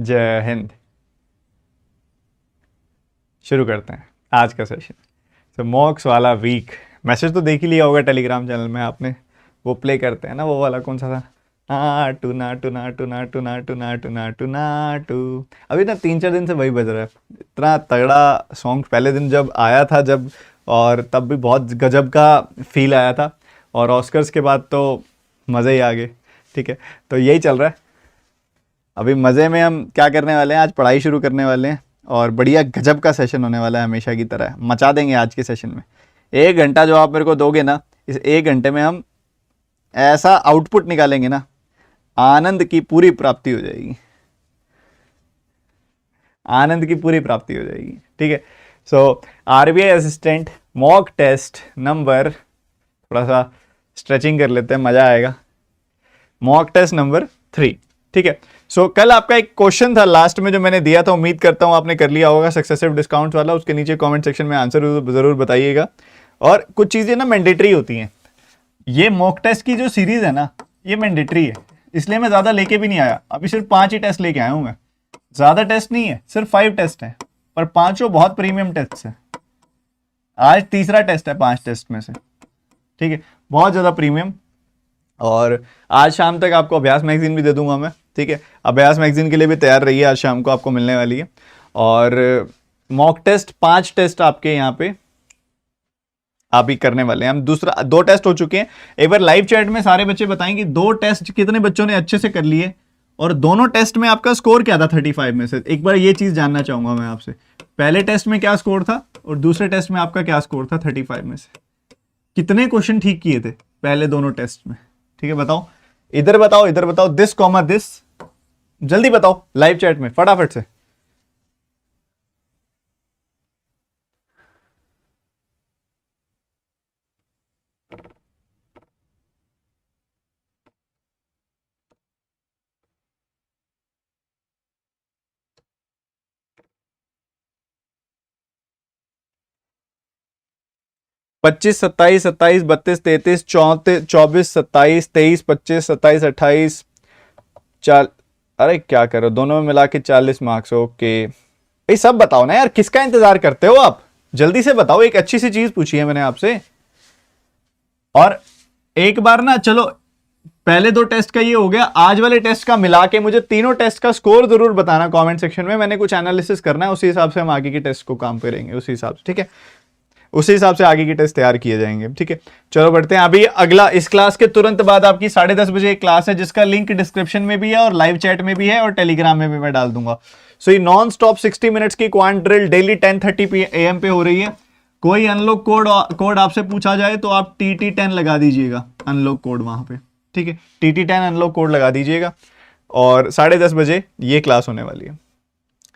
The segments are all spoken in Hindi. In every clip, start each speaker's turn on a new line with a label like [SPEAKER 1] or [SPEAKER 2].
[SPEAKER 1] जय हिंद। शुरू करते हैं आज का सेशन। तो मॉक्स वाला वीक मैसेज तो देख ही लिया होगा टेलीग्राम चैनल में आपने। वो प्ले करते हैं ना, वो वाला कौन सा था, नाटू नाटू नाटू नाटू नाटू नाटू नाटू नाटू। अभी ना 3-4 दिन से वही बज रहा है। इतना तगड़ा सॉन्ग पहले दिन जब आया था, जब और तब भी बहुत गजब का फील आया था, और ऑस्कर्स के बाद तो मज़े ही आ गए। ठीक है, तो यही चल रहा है। अभी मज़े में हम क्या करने वाले हैं, आज पढ़ाई शुरू करने वाले हैं और बढ़िया गजब का सेशन होने वाला है। हमेशा की तरह मचा देंगे आज के सेशन में। 1 घंटा जो आप मेरे को दोगे ना, इस 1 घंटे में हम ऐसा आउटपुट निकालेंगे ना, आनंद की पूरी प्राप्ति हो जाएगी। आनंद की पूरी प्राप्ति हो जाएगी। ठीक है, so RBI assistant mock test number, थोड़ा सा स्ट्रेचिंग कर लेते हैं, मज़ा आएगा। Mock test number 3। ठीक है, सो कल आपका एक क्वेश्चन था लास्ट में जो मैंने दिया था, उम्मीद करता हूं आपने कर लिया होगा, सक्सेसिव डिस्काउंट वाला। उसके नीचे कमेंट सेक्शन में आंसर जरूर बताइएगा। और कुछ चीज़ें ना मैंडेटरी होती हैं। ये मॉक टेस्ट की जो सीरीज है ना, ये मैंडेटरी है, इसलिए मैं ज़्यादा लेके भी नहीं आया। अभी सिर्फ 5 ही टेस्ट लेके आया हूँ मैं, ज़्यादा टेस्ट नहीं है, सिर्फ 5 टेस्ट हैं, पर 5 बहुत प्रीमियम टेस्ट है। आज तीसरा टेस्ट है 5 टेस्ट में से। ठीक है, बहुत ज़्यादा प्रीमियम। और आज शाम तक आपको अभ्यास मैगजीन भी दे दूंगा मैं। ठीक है, अभ्यास मैगजीन के लिए भी तैयार रहिए, आज शाम को आपको मिलने वाली है। और मॉक टेस्ट 5 टेस्ट आपके यहाँ पे आप ही करने वाले हैं। हम 2 टेस्ट हो चुके हैं। एक बार लाइव चैट में सारे बच्चे बताएं कि 2 टेस्ट कितने बच्चों ने अच्छे से कर लिए, और दोनों टेस्ट में आपका स्कोर क्या था 35 में से। एक बार ये चीज़ जानना चाहूँगा मैं आपसे, पहले टेस्ट में क्या स्कोर था और दूसरे टेस्ट में आपका क्या स्कोर था 35 में से। कितने क्वेश्चन ठीक किए थे पहले दोनों टेस्ट में। ठीक है, बताओ, इधर बताओ, इधर बताओ, दिस कॉमा दिस, जल्दी बताओ लाइव चैट में फटाफट से। पच्चीस, 27, 27, 32, 33, 34, 24, 27, 23, 25, 27, 28, अरे क्या करो, दोनों में मिला के 40 मार्क्स। ओके भाई, सब बताओ ना यार, किसका इंतजार करते हो आप, जल्दी से बताओ। एक अच्छी सी चीज पूछी है मैंने आपसे। और एक बार ना, चलो पहले 2 टेस्ट का ये हो गया, आज वाले टेस्ट का मिला के मुझे तीनों टेस्ट का स्कोर जरूर बताना कमेंट सेक्शन में। मैंने कुछ एनालिसिस करना है, उसी हिसाब से हम आगे के टेस्ट को काम करेंगे उसी हिसाब से। ठीक है, उसी हिसाब से आगे की टेस्ट तैयार किए जाएंगे। ठीक है, चलो बढ़ते हैं। अभी अगला, इस क्लास के तुरंत बाद आपकी 10:30 बजे एक क्लास है, जिसका लिंक डिस्क्रिप्शन में भी है और लाइव चैट में भी है और टेलीग्राम में भी मैं डाल दूंगा। सो ये नॉन स्टॉप 60 मिनट्स की क्वांट ड्रिल डेली 10:30 AM पे हो रही है। कोई अनलॉक कोड आपसे पूछा जाए तो आप TT10 लगा दीजिएगा, अनलॉक कोड वहां पे। ठीक है, TT10 अनलॉक कोड लगा दीजिएगा, और 10:30 बजे ये क्लास होने वाली है।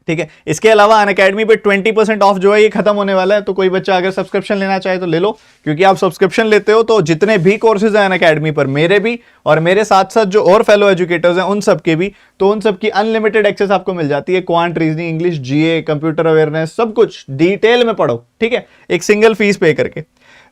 [SPEAKER 1] ठीक है, इसके अलावा अनअकैडमी पे 20% ऑफ जो है ये खत्म होने वाला है। तो कोई बच्चा अगर सब्सक्रिप्शन लेना चाहे तो ले लो, क्योंकि आप सब्सक्रिप्शन लेते हो तो जितने भी कोर्सेज हैं अनअकैडमी पर, मेरे भी और मेरे साथ साथ जो और फेलो एजुकेटर्स हैं उन सब के भी, तो उन सब की अनलिमिटेड एक्सेस आपको मिल जाती है। Quant, reasoning, English, GA, computer awareness, सब कुछ डिटेल में पढ़ो। ठीक है, एक सिंगल फीस पे करके।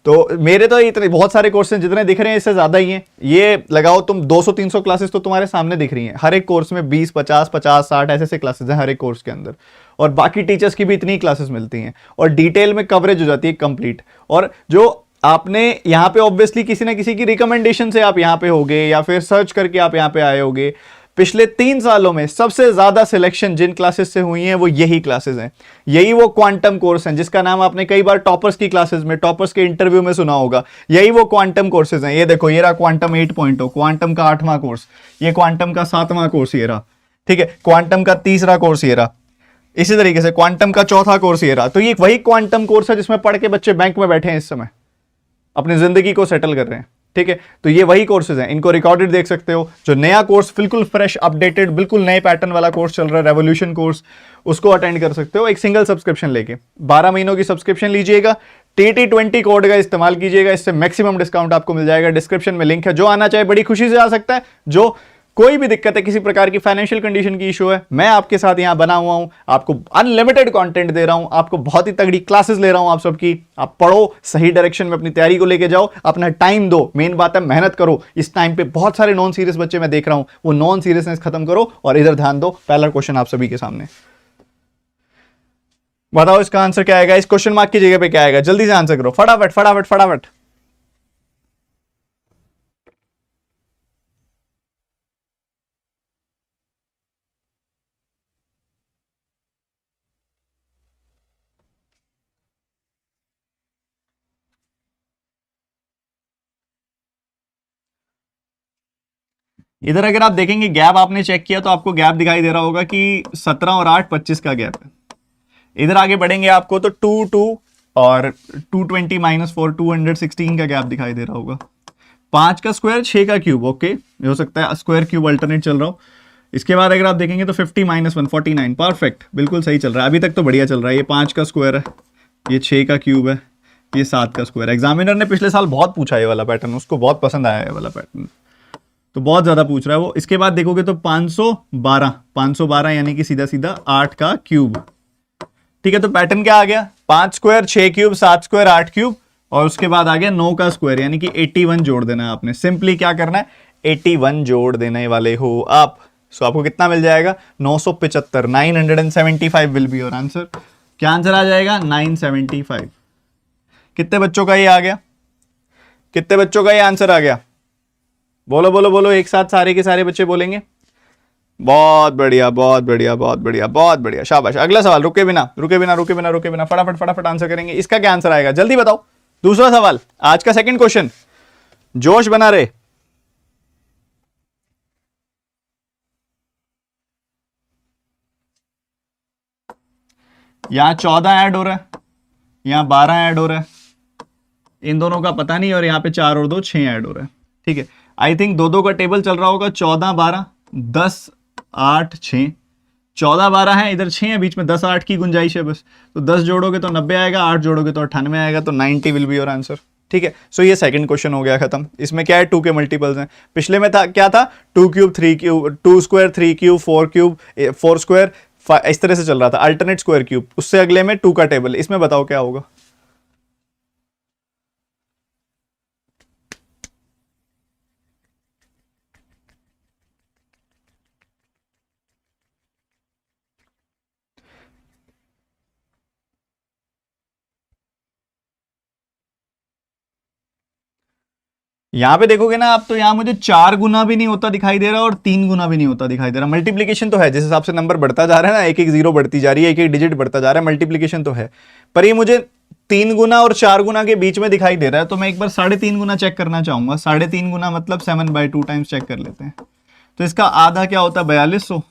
[SPEAKER 1] तो मेरे तो इतने बहुत सारे कोर्सेज जितने दिख रहे हैं इससे ज़्यादा ही हैं। ये लगाओ तुम 200-300 क्लासेस तो तुम्हारे सामने दिख रही हैं। हर एक कोर्स में 20, 50, 50, 60 ऐसे क्लासेस हैं हर एक कोर्स के अंदर, और बाकी टीचर्स की भी इतनी क्लासेस मिलती हैं, और डिटेल में कवरेज हो जाती है कंप्लीट। और जो आपने यहाँ पे ऑब्वियसली किसी ना किसी की रिकमेंडेशन से आप यहाँ पे होगे, या फिर सर्च करके आप यहाँ पे आए होगे। पिछले 3 सालों में सबसे ज्यादा सिलेक्शन जिन क्लासेस से हुई है वो यही क्लासेस हैं। यही वो क्वांटम कोर्स हैं जिसका नाम आपने कई बार टॉपर्स की क्लासेस में, टॉपर्स के इंटरव्यू में सुना होगा। यही वो क्वांटम कोर्सेज हैं। ये देखो, ये रहा क्वांटम 8.0, क्वांटम का 8वां कोर्स, ये क्वांटम का 7वां कोर्स ये रहा। ठीक है, क्वांटम का 3रा कोर्स ये रहा, इसी तरीके से क्वांटम का 4था कोर्स ये रहा। तो ये वही क्वांटम कोर्स है जिसमें पढ़ के बच्चे बैंक में बैठे हैं इस समय, अपनी जिंदगी को सेटल कर रहे हैं। ठीक है, तो ये वही कोर्सेज हैं, इनको रिकॉर्डेड देख सकते हो। जो नया कोर्स बिल्कुल फ्रेश, अपडेटेड, बिल्कुल नए पैटर्न वाला कोर्स चल रहा है, रेवोल्यूशन कोर्स, उसको अटेंड कर सकते हो एक सिंगल सब्सक्रिप्शन लेके। 12 महीनों की सब्सक्रिप्शन लीजिएगा, TT20 कोड का इस्तेमाल कीजिएगा, इससे मैक्सिमम डिस्काउंट आपको मिल जाएगा। डिस्क्रिप्शन में लिंक है, जो आना चाहे बड़ी खुशी से आ सकता है, जो कोई भी दिक्कत है, किसी प्रकार की फाइनेंशियल कंडीशन की इशू है, मैं आपके साथ यहां बना हुआ हूं, आपको अनलिमिटेड कंटेंट दे रहा हूं, आपको बहुत ही तगड़ी क्लासेस ले रहा हूं आप सबकी। आप पढ़ो, सही डायरेक्शन में अपनी तैयारी को लेके जाओ, अपना टाइम दो, मेन बात है मेहनत करो। इस टाइम पे बहुत सारे नॉन सीरियस बच्चे मैं देख रहा हूं, वो नॉन सीरियसनेस खत्म करो और इधर ध्यान दो। पहला क्वेश्चन आप सभी के सामने, बताओ इसका आंसर क्या आएगा, इस क्वेश्चन मार्क की जगह पे क्या आएगा, जल्दी से आंसर करो, फटाफट फटाफट फटाफट। इधर अगर आप देखेंगे गैप आपने चेक किया तो आपको गैप दिखाई दे रहा होगा कि 17 और 8 25 का गैप है। इधर आगे बढ़ेंगे आपको तो 2 2 और 220 -4 216 का गैप दिखाई दे रहा होगा। 5 का स्क्वायर 6 का क्यूब, ओके ये हो सकता है स्क्वायर क्यूब अल्टरनेट चल रहा हो। इसके बाद अगर आप देखेंगे तो 50 -1 49, परफेक्ट, बिल्कुल सही चल रहा है, अभी तक तो बढ़िया चल रहा है। ये 5 का स्क्वायर है, ये 6 का क्यूब है, ये 7 का स्क्वायर है। एग्जामिनर ने पिछले साल बहुत पूछा ये वाला पैटर्न, उसको बहुत पसंद आया ये वाला पैटर्न, तो बहुत ज्यादा पूछ रहा है वो। इसके बाद देखोगे तो 512 यानी कि सीधा सीधा 8 का क्यूब, ठीक है। तो पैटर्न क्या आ गया, 5 स्क्वायर 6 क्यूब 7 स्क्वायर 8 क्यूब, और उसके बाद आ गया 9 का स्क्वायर यानी कि 81 जोड़ देना है आपने। सिंपली क्या करना है, 81 जोड़ देने वाले हो आप। सो आपको कितना मिल जाएगा, 975, 975 विल बी योर आंसर। क्या आंसर आ जाएगा, 975। कितने बच्चों का ये आ गया, कितने बच्चों का ये आंसर आ गया, बोलो बोलो बोलो एक साथ, सारे के सारे बच्चे बोलेंगे। बहुत बढ़िया बहुत बढ़िया बहुत बढ़िया बहुत बढ़िया, शाबाश। अगला सवाल, रुके बिना रुके बिना रुके बिना रुके बिना फटाफट फटाफट आंसर करेंगे। इसका क्या आंसर आएगा, जल्दी बताओ। दूसरा सवाल, आज का सेकंड क्वेश्चन, जोश बना रहे। यहां 14 ऐड हो रहा है, यहां 12 ऐड हो रहा है, इन दोनों का पता नहीं, और यहां पे 4 और 2 6 ऐड हो रहा है, ठीक है। आई थिंक दो दो का टेबल चल रहा होगा, 14 12 10 8 6, 14 12 है, इधर 6 है, बीच में 10 8 की गुंजाइश है बस। तो 10 जोड़ोगे तो 90 आएगा, 8 जोड़ोगे तो 98 आएगा, तो 90 विल बी योर आंसर, ठीक है। सो ये सेकंड क्वेश्चन हो गया खत्म। इसमें क्या है, 2 के मल्टीपल्स हैं। पिछले में था क्या था, 2 cube 3 cube 2 square 3 cube 4 cube 4 square, इस तरह से चल रहा था, अल्टरनेट स्क्वायर क्यूब। उससे अगले में 2 का टेबल, इसमें बताओ क्या होगा। यहां पे देखोगे ना आप, तो यहां मुझे 4 गुना भी नहीं होता दिखाई दे रहा और 3 गुना भी नहीं होता दिखाई दे रहा। मल्टीप्लीकेशन तो है, जिस हिसाब से नंबर बढ़ता जा रहा है ना, एक एक जीरो बढ़ती जा रही है, एक एक डिजिट बढ़ता जा रहा है, मल्टीप्लीकेशन तो है, पर ये मुझे 3 गुना और 4 गुना के बीच में दिखाई दे रहा है। तो मैं एक बार 3.5 गुना चेक करना चाहूंगा। 3.5 गुना मतलब 7/2 टाइम्स चेक कर लेते हैं। तो इसका आधा क्या होता है, 4200,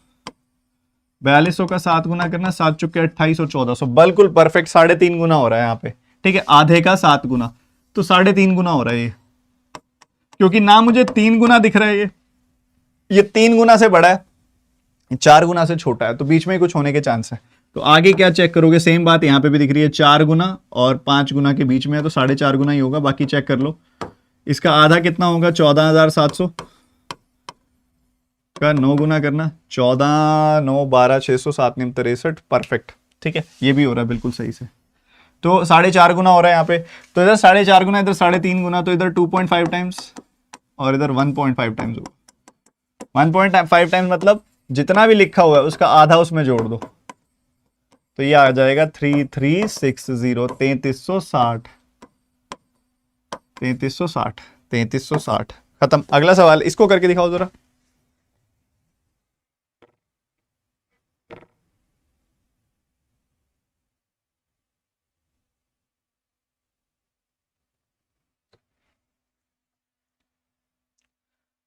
[SPEAKER 1] 4200 का 7 गुना करना, 7 चुके 28 और 1400, बिल्कुल परफेक्ट 3.5 गुना हो रहा है यहाँ पे, ठीक है। आधे का 7 गुना, तो 3.5 गुना हो रहा है ये, क्योंकि ना मुझे 3 गुना दिख रहा है, ये 3 गुना से बड़ा है, 4 गुना से छोटा है, तो बीच में कुछ होने के चांस है। तो आगे क्या चेक करोगे, सेम बात यहां पे भी दिख रही है, 4 गुना और 5 गुना के बीच में है, तो 4.5 गुना ही होगा। बाकी चेक कर लो, इसका आधा कितना होगा, 14,700 का 9 गुना करना, 14 9 12 600 7 9 63, परफेक्ट, ठीक है। ये भी हो रहा है बिल्कुल सही से। तो 4.5 गुना हो रहा है यहाँ पे, तो इधर 4.5 गुना, इधर 3.5 गुना, तो इधर 2.5 टाइम्स और इधर 1.5 टाइम्स होगा। 1.5 टाइम्स मतलब जितना भी लिखा हुआ है उसका आधा उसमें जोड़ दो, तो ये आ जाएगा 3360, 3360 3360 3360, खत्म। अगला सवाल, इसको करके दिखाओ जरा।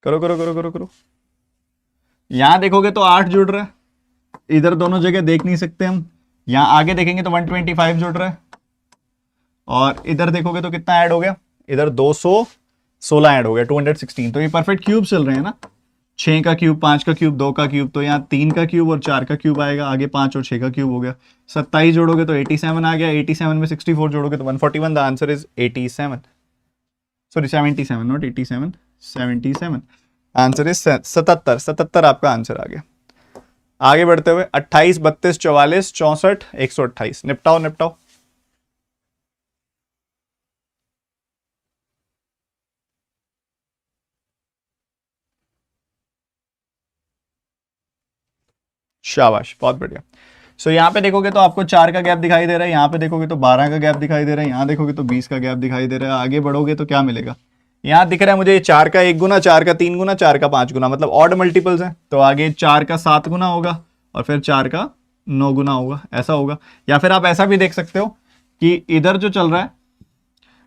[SPEAKER 1] करो करो करो करो करो। यहां देखोगे तो 8 जुड़ रहा है, इधर दोनों जगह देख नहीं सकते हम। यहां आगे देखेंगे तो 125 जुड़ रहा है, और इधर देखोगे तो कितना ऐड हो गया, इधर 216 ऐड हो गया, 216। तो ये परफेक्ट क्यूब चल रहे हैं ना, 6 का क्यूब 5 का क्यूब 2 का क्यूब, तो यहाँ 3 का क्यूब और 4 का क्यूब आएगा, आगे 5 और 6 का क्यूब हो गया। 27 जोड़ोगे तो 87 आ गया, 87 में 64 जोड़ोगे तो 141। The answer is 87, sorry 77, not 87, 77। Answer is 77, 77 आपका आंसर आ गया। आगे बढ़ते हुए 28, 32, 44, 64, 128, निपटाओ निपटाओ। शाबाश, बहुत बढ़िया। सो यहाँ पे देखोगे तो आपको 4 का गैप दिखाई दे रहा है, यहाँ पे देखोगे तो 12 का गैप दिखाई दे रहा है, यहाँ देखोगे तो 20 का गैप दिखाई दे रहा है। आगे बढ़ोगे तो क्या मिलेगा, यहाँ दिख रहा है मुझे 4 का 1 गुना, 4 का 3 गुना, 4 का 5 गुना, मतलब ऑड मल्टीपल्स हैं। तो आगे 4 का 7 गुना होगा और फिर 4 का 9 गुना होगा, ऐसा होगा। या फिर आप ऐसा भी देख सकते हो कि इधर जो चल रहा है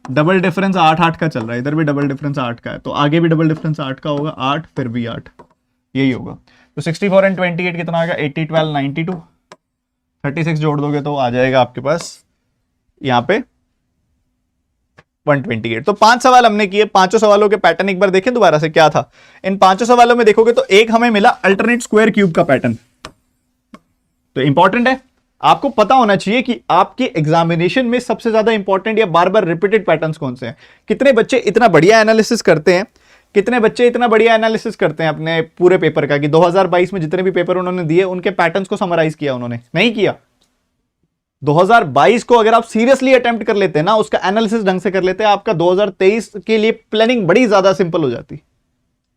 [SPEAKER 1] डबल डिफरेंस 8 8 का चल रहा है, इधर भी डबल डिफरेंस 8 का है, तो आगे भी डबल डिफरेंस 8 का होगा, 8 फिर भी 8, यही होगा। तो 64 एंड 28 कितना आएगा, 80 12 92, 36 जोड़ दोगे तो आ जाएगा आपके पास यहाँ पे 128। तो 5 सवाल हमने किए, पांचों सवालों के पैटर्न एक बार देखें दोबारा से क्या था। इन पांचों सवालों में देखोगे तो एक हमें मिला अल्टरनेट स्क्वायर क्यूब का पैटर्न। तो इंपॉर्टेंट है, आपको पता होना चाहिए कि आपके एग्जामिनेशन में सबसे ज्यादा इंपॉर्टेंट या बार बार रिपीटेड पैटर्न्स कौन से हैं। कितने बच्चे इतना बढ़िया एनालिसिस करते हैं, कितने बच्चे इतना बढ़िया एनालिसिस करते हैं अपने पूरे पेपर का कि 2022 में जितने भी पेपर उन्होंने दिए उनके पैटर्न्स को समराइज किया उन्होंने, नहीं किया। 2022 को अगर आप सीरियसली अटेम्प्ट कर लेते हैं ना, उसका एनालिसिस ढंग से कर लेते हैं, आपका 2023 के लिए प्लानिंग बड़ी ज्यादा सिंपल हो जाती।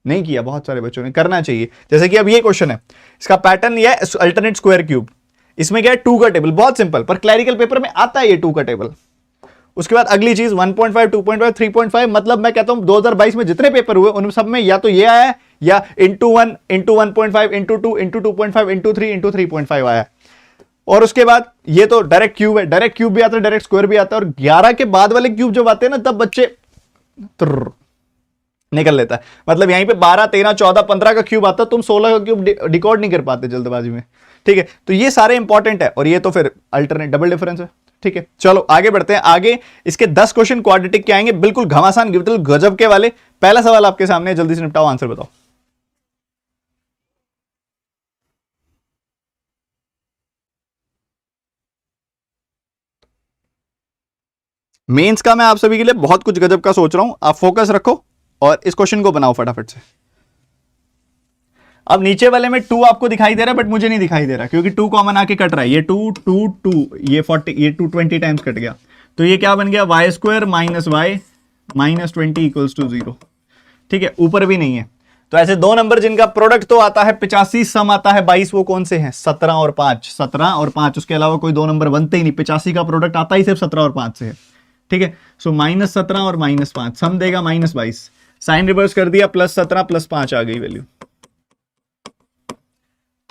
[SPEAKER 1] नहीं किया बहुत सारे बच्चों ने, करना चाहिए। जैसे कि अब ये क्वेश्चन है, इसका पैटर्न ये है अल्टरनेट स्क्वायर क्यूब, इसमें क्या है 2 का टेबल, बहुत सिंपल, पर क्लैरिकल पेपर में आता है ये 2 का टेबल। उसके बाद अगली चीज 1.5, 2.5, 3.5, मतलब मैं कहता हूं 2022 में जितने पेपर हुए उन सब में या तो ये आया है या into 1, into 1.5, into 2, into 2.5, into 3, into 3.5 आया। और उसके बाद ये तो डायरेक्ट क्यूब है, डायरेक्ट क्यूब भी आता है, डायरेक्ट स्क्वायर भी आता है। और 11 के बाद वाले क्यूब जब आते हैं ना तब बच्चे निकल लेता है। मतलब यहीं पे 12, 13, 14, 15 का क्यूब आता है, तुम 16 का क्यूब डिकोड नहीं कर पाते जल्दबाजी में, ठीक है। तो ये सारे इंपॉर्टेंट है और ये तो फिर अल्टरनेट डबल डिफरेंस है, ठीक है। चलो आगे बढ़ते हैं। आगे इसके 10 क्वेश्चन क्वाड्रेटिक के आएंगे, बिल्कुल घमासान बिल्कुल गजब के वाले। पहला सवाल आपके सामने, जल्दी से निपटाओ, आंसर बताओ। मेंस का मैं आप सभी के लिए बहुत कुछ गजब का सोच रहा हूं, आप फोकस रखो और इस क्वेश्चन को बनाओ फटाफट से। अब नीचे वाले में 2 आपको दिखाई दे रहा है बट मुझे नहीं दिखाई दे रहा क्योंकि 2 कॉमन आके कट रहा है। ये 2 2 2 ये 40, ये 2 20 टाइम्स कट गया, तो ये क्या बन गया, Y square minus Y minus 20 equals to 0, ठीक है। ऊपर भी नहीं है, तो ऐसे दो नंबर जिनका प्रोडक्ट तो आता है 85, सम आता है 22, वो कौन से हैं, 17 और 5, 17 और 5, उसके अलावा कोई दो नंबर बनते ही नहीं। 85 का प्रोडक्ट आता ही सिर्फ 17 और 5 से है, ठीक है। सो -17 और -5 सम देगा -22, साइन रिवर्स कर दिया, +17 +5 आ गई वैल्यू।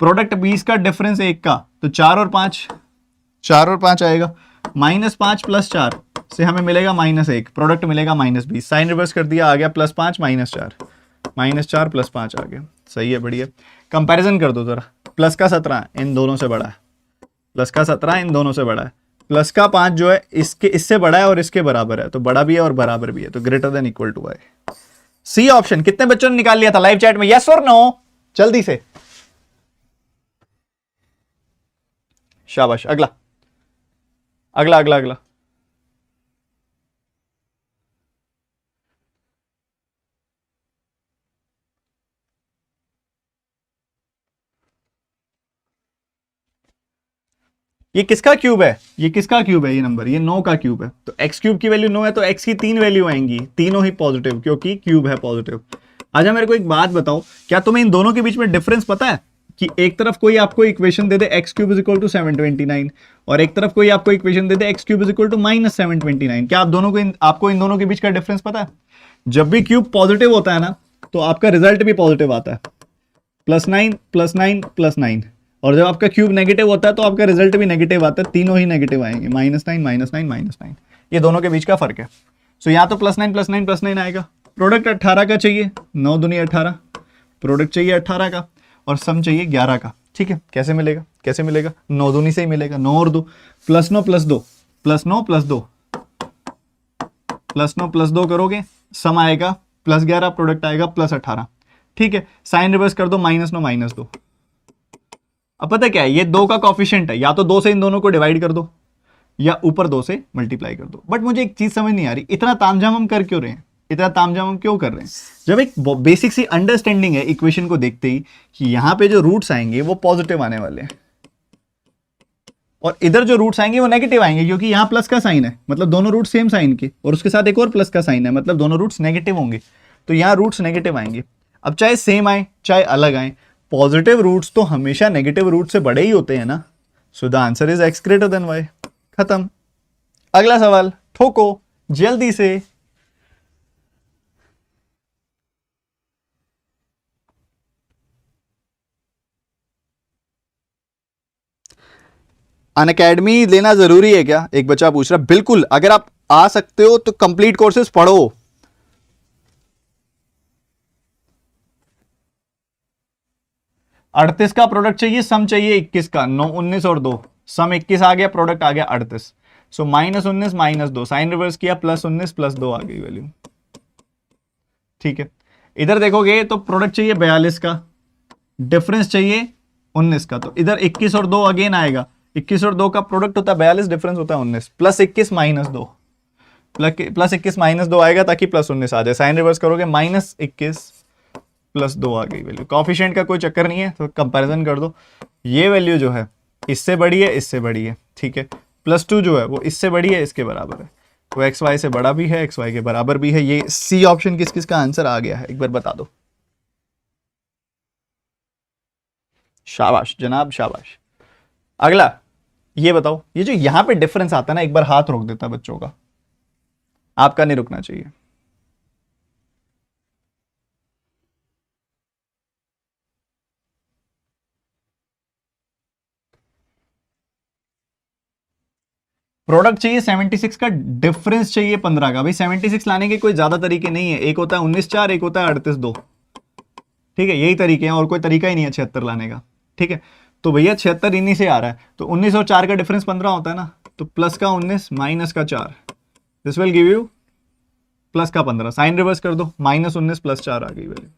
[SPEAKER 1] प्रोडक्ट 20 का, डिफरेंस 1 का, तो 4 और 5, 4 और 5 आएगा। -5 + 4 से हमें मिलेगा -1, प्रोडक्ट मिलेगा -20, साइन रिवर्स कर दिया, आ गया +5 -4, -4 +5 आ गया। सही है, बढ़िया। कंपैरिजन कर दो जरा, प्लस का 17 इन दोनों से बड़ा है, प्लस का 17 इन दोनों से बड़ा है, प्लस का 5 जो है इसके इससे बड़ा है और इसके बराबर है, तो बड़ा भी है और बराबर भी है, तो ग्रेटर देन इक्वल टू है। C option. कितने बच्चों ने निकाल लिया था लाइव चैट में, यस और नो, जल्दी से, शाबाश। अगला अगला अगला अगला ये किसका क्यूब है, ये किसका क्यूब है, ये नंबर, ये 9 का क्यूब है। तो x क्यूब की वैल्यू 9 है, तो x की 3 वैल्यू आएंगी, तीनों ही पॉजिटिव क्योंकि क्यूब है पॉजिटिव। अच्छा मेरे को एक बात बताओ, क्या तुम्हें इन दोनों के बीच में डिफरेंस पता है कि एक तरफ कोई आपको इक्वेशन दे दे x cube is equal to 729 और एक तरफ कोई आपको इक्वेशन दे दे x cube is equal to -729, क्या आप दोनों को आपको इन दोनों के बीच का डिफरेंस पता है? जब भी क्यूब पॉजिटिव होता है ना तो आपका रिजल्ट भी पॉजिटिव आता है, +9 +9 +9, और जब आपका क्यूब नेगेटिव होता है तो आपका रिजल्ट भी नेगेटिव आता है, तीनों ही नेगेटिव आएंगे, -9 -9 -9। ये दोनों के बीच का फर्क है। सो यहाँ तो +9 +9 +9 आएगा। प्रोडक्ट 18 का चाहिए, 9 दूनी 18, प्रोडक्ट चाहिए 18 का और सम चाहिए 11 का, ठीक है। कैसे मिलेगा, कैसे मिलेगा, 9 दूनी से ही मिलेगा, 9 और 2 +9 +2 +9 +2 +9 +2 करोगे, सम आएगा +11, प्रोडक्ट आएगा +18, ठीक है। साइन रिवर्स कर दो, -9 -2। अब पता क्या है, ये 2 का कॉफिशिएंट है, या तो 2 से इन दोनों को डिवाइड कर दो या ऊपर 2 से मल्टीप्लाई कर दो। बट मुझे एक चीज समझ नहीं आ रही, इतना तामझाम हम कर क्यों रहे हैं, इतना तामझाम हम क्यों कर रहे हैं? जब एक बेसिक सी अंडरस्टैंडिंग है इक्वेशन को देखते ही कि यहां पे जो रूट्स आएंगे वो पॉजिटिव आने वाले हैं और इधर जो रूट्स आएंगे वो नेगेटिव आएंगे, क्योंकि यहाँ प्लस का साइन है मतलब दोनों रूट सेम साइन के, और उसके साथ एक और प्लस का साइन है मतलब दोनों रूट्स नेगेटिव होंगे, तो यहाँ रूट्स नेगेटिव आएंगे। अब चाहे सेम आए चाहे अलग आए, पॉजिटिव रूट्स तो हमेशा नेगेटिव रूट से बड़े ही होते हैं ना। So the answer is x greater than y। खत्म। अगला सवाल ठोको जल्दी से। अनअकैडमी लेना जरूरी है क्या? एक बच्चा पूछ रहा। बिल्कुल, अगर आप आ सकते हो तो कंप्लीट कोर्सेज पढ़ो। अड़तीस का प्रोडक्ट चाहिए, सम चाहिए 21 का, 9 19 और 2, सम 21 आ गया, प्रोडक्ट आ गया 38। सो -19 -2, साइन रिवर्स किया, +19 +2 आ गई वैल्यू। ठीक है, इधर देखोगे तो प्रोडक्ट चाहिए 42 का, डिफरेंस चाहिए 19 का, तो इधर 21 और 2 अगेन आएगा। 21 और 2 का प्रोडक्ट होता है 42, डिफरेंस होता है 19, +21 -2, +21 -2 आएगा ताकि +19 आ जाए। साइन रिवर्स करोगे -21 +2 आ गई वैल्यू। कॉफिशिएंट का कोई चक्कर नहीं है, तो कंपैरिजन कर दो। ये वैल्यू जो है इससे बड़ी है, इससे बड़ी है, ठीक है। +2 जो है वो इससे बड़ी है, इसके बराबर है, वो एक्स वाई से बड़ा भी है, एक्स वाई के बराबर भी है। ये सी ऑप्शन किस किस का आंसर आ गया है एक बार बता दो। शाबाश जनाब शाबाश। अगला ये बताओ, ये जो यहां पे डिफरेंस आता है ना, एक बार हाथ रोक देता है बच्चों का, आपका नहीं रुकना चाहिए। प्रोडक्ट चाहिए 76 का, डिफरेंस चाहिए 15 का। भाई 76 लाने के कोई ज्यादा तरीके नहीं है, एक होता है 19 4, एक होता है 38 2, ठीक है, यही तरीके हैं और कोई तरीका ही नहीं है 76 लाने का। ठीक है, तो भैया 76 इन्हीं से आ रहा है, तो 19 और 4 का डिफरेंस 15 होता है ना, तो प्लस का 19 माइनस का 4, this will give you plus का 15। साइन रिवर्स कर दो, -19 +4 आ गई वैल्यू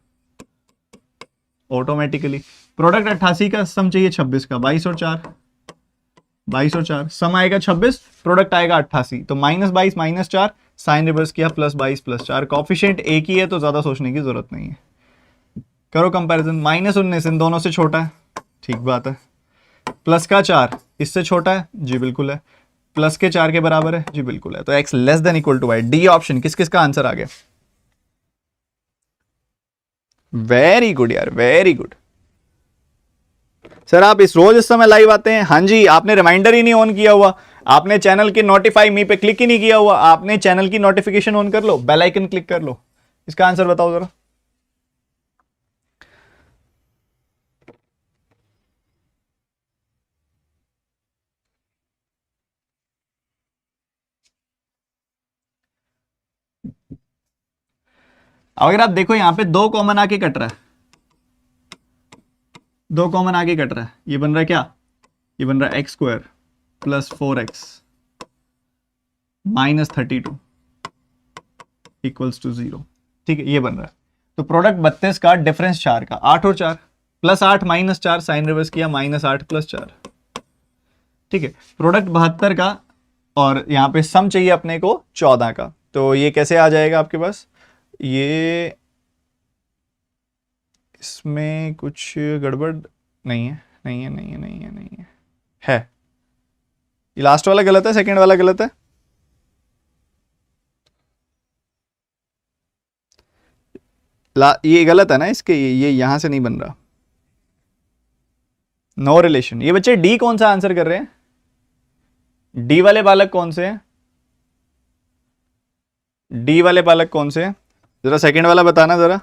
[SPEAKER 1] ऑटोमेटिकली। प्रोडक्ट 88 का, सम चाहिए 26 का, 22 और 4, 22 और 4, सम आएगा 26, प्रोडक्ट आएगा 88, तो -22 -4, साइन रिवर्स किया, +22 +4। कॉफिशिएंट एक ही है तो ज्यादा सोचने की जरूरत नहीं है। करो कंपैरिजन, -19 इन दोनों से छोटा है, ठीक बात है, प्लस का 4 इससे छोटा है, जी बिल्कुल है, प्लस के 4 के बराबर है, जी बिल्कुल है, तो x less than equal to y। D option किस किस का आंसर आ गया? वेरी गुड यार, वेरी गुड। सर आप इस रोज इस समय लाइव आते हैं? हाँ जी, आपने रिमाइंडर ही नहीं ऑन किया हुआ, आपने चैनल के नोटिफाई मी पे क्लिक ही नहीं किया हुआ, आपने चैनल की नोटिफिकेशन ऑन कर लो, बेल आइकन क्लिक कर लो। इसका आंसर बताओ जरा। अगर आप देखो यहां पे 2 कॉमन आके कट रहा है, 2 कॉमन आके कट रहा है, ये बन रहा है क्या? ये बन रहा है x² + 4x -32 = 0। ठीक है, ये बन रहा है। तो प्रोडक्ट 32 का, डिफरेंस 4 का, 8 और 4, +8 -4, साइन रिवर्स किया, -8 +4। ठीक है, प्रोडक्ट 72 का और यहां पे सम चाहिए अपने को 14 का, तो ये कैसे आ जाएगा आपके पास? ये इसमें कुछ गड़बड़ नहीं है, नहीं है, नहीं है, नहीं है, नहीं है। ये लास्ट वाला गलत है, सेकंड वाला गलत है। ये गलत है ना इसके, ये यहां से नहीं बन रहा, नो रिलेशन। ये बच्चे डी कौन सा आंसर कर रहे हैं? डी वाले बालक कौन से हैं? डी वाले बालक कौन से हैं? जरा सेकंड वाला बताना जरा।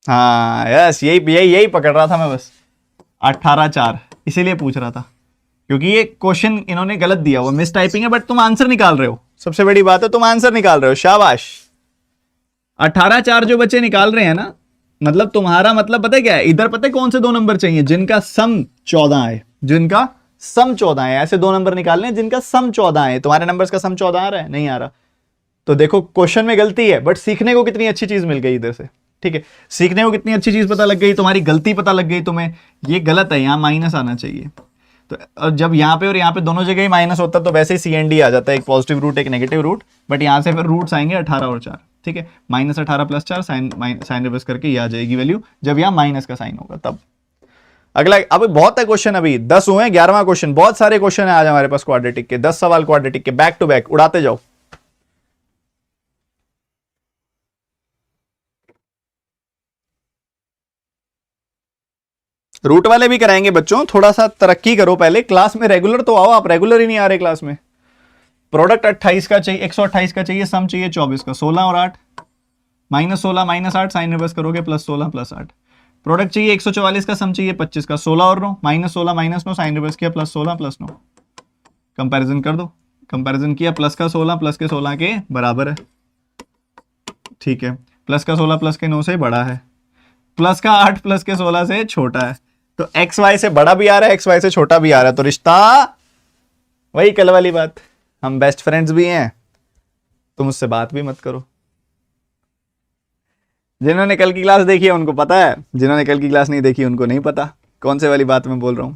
[SPEAKER 1] हाँ यस, यही यही यही पकड़ रहा था मैं बस, 18 4, इसीलिए पूछ रहा था, क्योंकि ये क्वेश्चन इन्होंने गलत दिया हुआ, मिस टाइपिंग है, बट तुम आंसर निकाल रहे हो, सबसे बड़ी बात है तुम आंसर निकाल रहे हो, शाबाश। 18 4 जो बच्चे निकाल रहे हैं ना, मतलब तुम्हारा मतलब पता है क्या है? इधर पता है कौन से 2 नंबर चाहिए? जिनका सम 14 है, जिनका सम 14 है, ऐसे 2 नंबर निकालने हैं जिनका सम 14 है। तुम्हारे नंबर्स का सम 14 आ रहा है? नहीं आ रहा। तो देखो क्वेश्चन में गलती है, बट सीखने को कितनी अच्छी चीज मिल गई इधर से। ठीक है, सीखने को कितनी अच्छी चीज पता लग गई, तुम्हारी गलती पता लग गई तुम्हें, ये गलत है, यहां माइनस आना चाहिए। तो और जब यहाँ पे और यहाँ पे दोनों जगह ही माइनस होता है तो वैसे ही CND आ जाता है, एक पॉजिटिव रूट एक नेगेटिव रूट, बट यहाँ से फिर रूट्स आएंगे 18 और 4, ठीक है, -18 + 4 साइन रिवर्स करके ये आ जाएगी वैल्यू जब यहाँ माइनस का साइन होगा तब। अगला, अब बहुत है क्वेश्चन, अभी 10 हुए, 11वां क्वेश्चन, बहुत सारे क्वेश्चन है आज हमारे पास क्वाड्रेटिक के, 10 सवाल क्वाड्रेटिक के बैक टू बैक, उड़ाते जाओ। रूट वाले भी कराएंगे बच्चों, थोड़ा सा तरक्की करो, पहले क्लास में रेगुलर तो आओ, आप रेगुलर ही नहीं आ रहे क्लास में। प्रोडक्ट 28 का चाहिए, 128 का चाहिए, सम चाहिए 24 का, 16 और 8, -16 -8 साइन रिवर्स करोगे +16 +8। प्रोडक्ट चाहिए 144 का, सम चाहिए 25 का, 16 और 9, -16 -9 साइन रिवर्स किया +16 +9, कंपैरिजन कर दो, कंपैरिजन किया, प्लस का 16 प्लस के 16 के बराबर है, ठीक है, प्लस का 16 प्लस के 9 से बड़ा है, प्लस का 8 प्लस के 16 से छोटा है, तो XY से बड़ा भी आ रहा है, XY से छोटा भी आ रहा है, तो रिश्ता वही कल वाली बात, हम बेस्ट फ्रेंड्स भी हैं, तुम मुझसे बात भी मत करो। जिन्होंने कल की क्लास देखी है उनको पता है, जिन्होंने कल की क्लास नहीं देखी उनको नहीं पता कौन से वाली बात मैं बोल रहा हूं।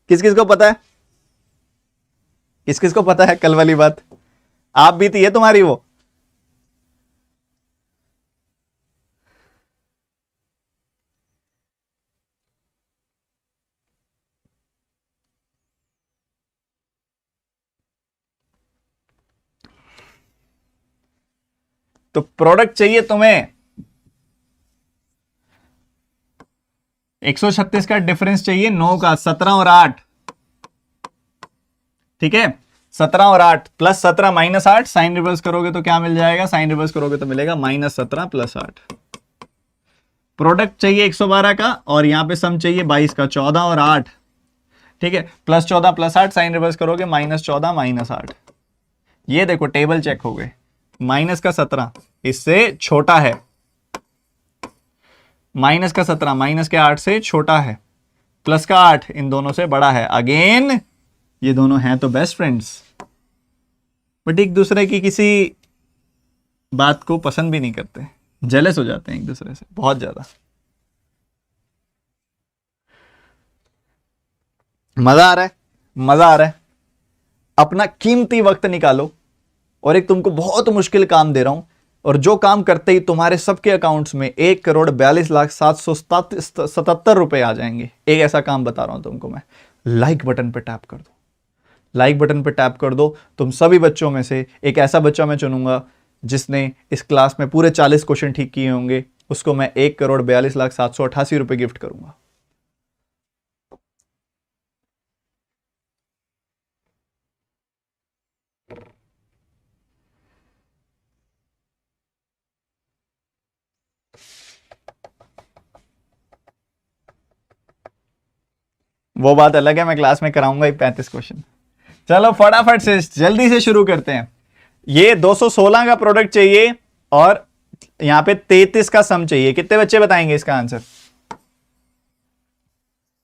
[SPEAKER 1] किस किस को पता है, किस किस को पता है कल वाली बात, आप भी थी है तुम्हारी वो। तो प्रोडक्ट चाहिए तुम्हें 136 का डिफरेंस चाहिए 9 का, 17 और 8, ठीक है, 17 और 8 प्लस 17 -8 साइन रिवर्स करोगे तो क्या मिल जाएगा, साइन रिवर्स करोगे तो मिलेगा -17 + 8। प्रोडक्ट चाहिए 112 का और यहां पे सम चाहिए 22 का, 14 और 8, ठीक है, +14 + 8 साइन रिवर्स करोगे -14 -8। ये देखो टेबल चेक हो गए, माइनस का 17 इससे छोटा है, माइनस का 17 माइनस के 8 से छोटा है, प्लस का 8 इन दोनों से बड़ा है। अगेन ये दोनों हैं तो बेस्ट फ्रेंड्स, बट एक दूसरे की किसी बात को पसंद भी नहीं करते, जेलस हो जाते हैं एक दूसरे से बहुत ज्यादा। मजा आ रहा है, मजा आ रहा है, अपना कीमती वक्त निकालो, और एक तुमको बहुत मुश्किल काम दे रहा हूं, और जो काम करते ही तुम्हारे सबके अकाउंट्स में 1,42,777 रुपए आ जाएंगे, एक ऐसा काम बता रहा हूं तुमको मैं। लाइक बटन पे टैप कर दो, लाइक बटन पे टैप कर दो। तुम सभी बच्चों में से एक ऐसा बच्चा मैं चुनूंगा जिसने इस क्लास में पूरे 40 क्वेश्चन ठीक किए होंगे, उसको मैं 1,42,788 रुपए गिफ्ट करूंगा। वो बात अलग है, मैं क्लास में कराऊंगा ही 35 क्वेश्चन। चलो फटाफट से जल्दी से शुरू करते हैं। ये 216 का प्रोडक्ट चाहिए और यहां पे 33 का सम चाहिए। कितने बच्चे बताएंगे इसका आंसर?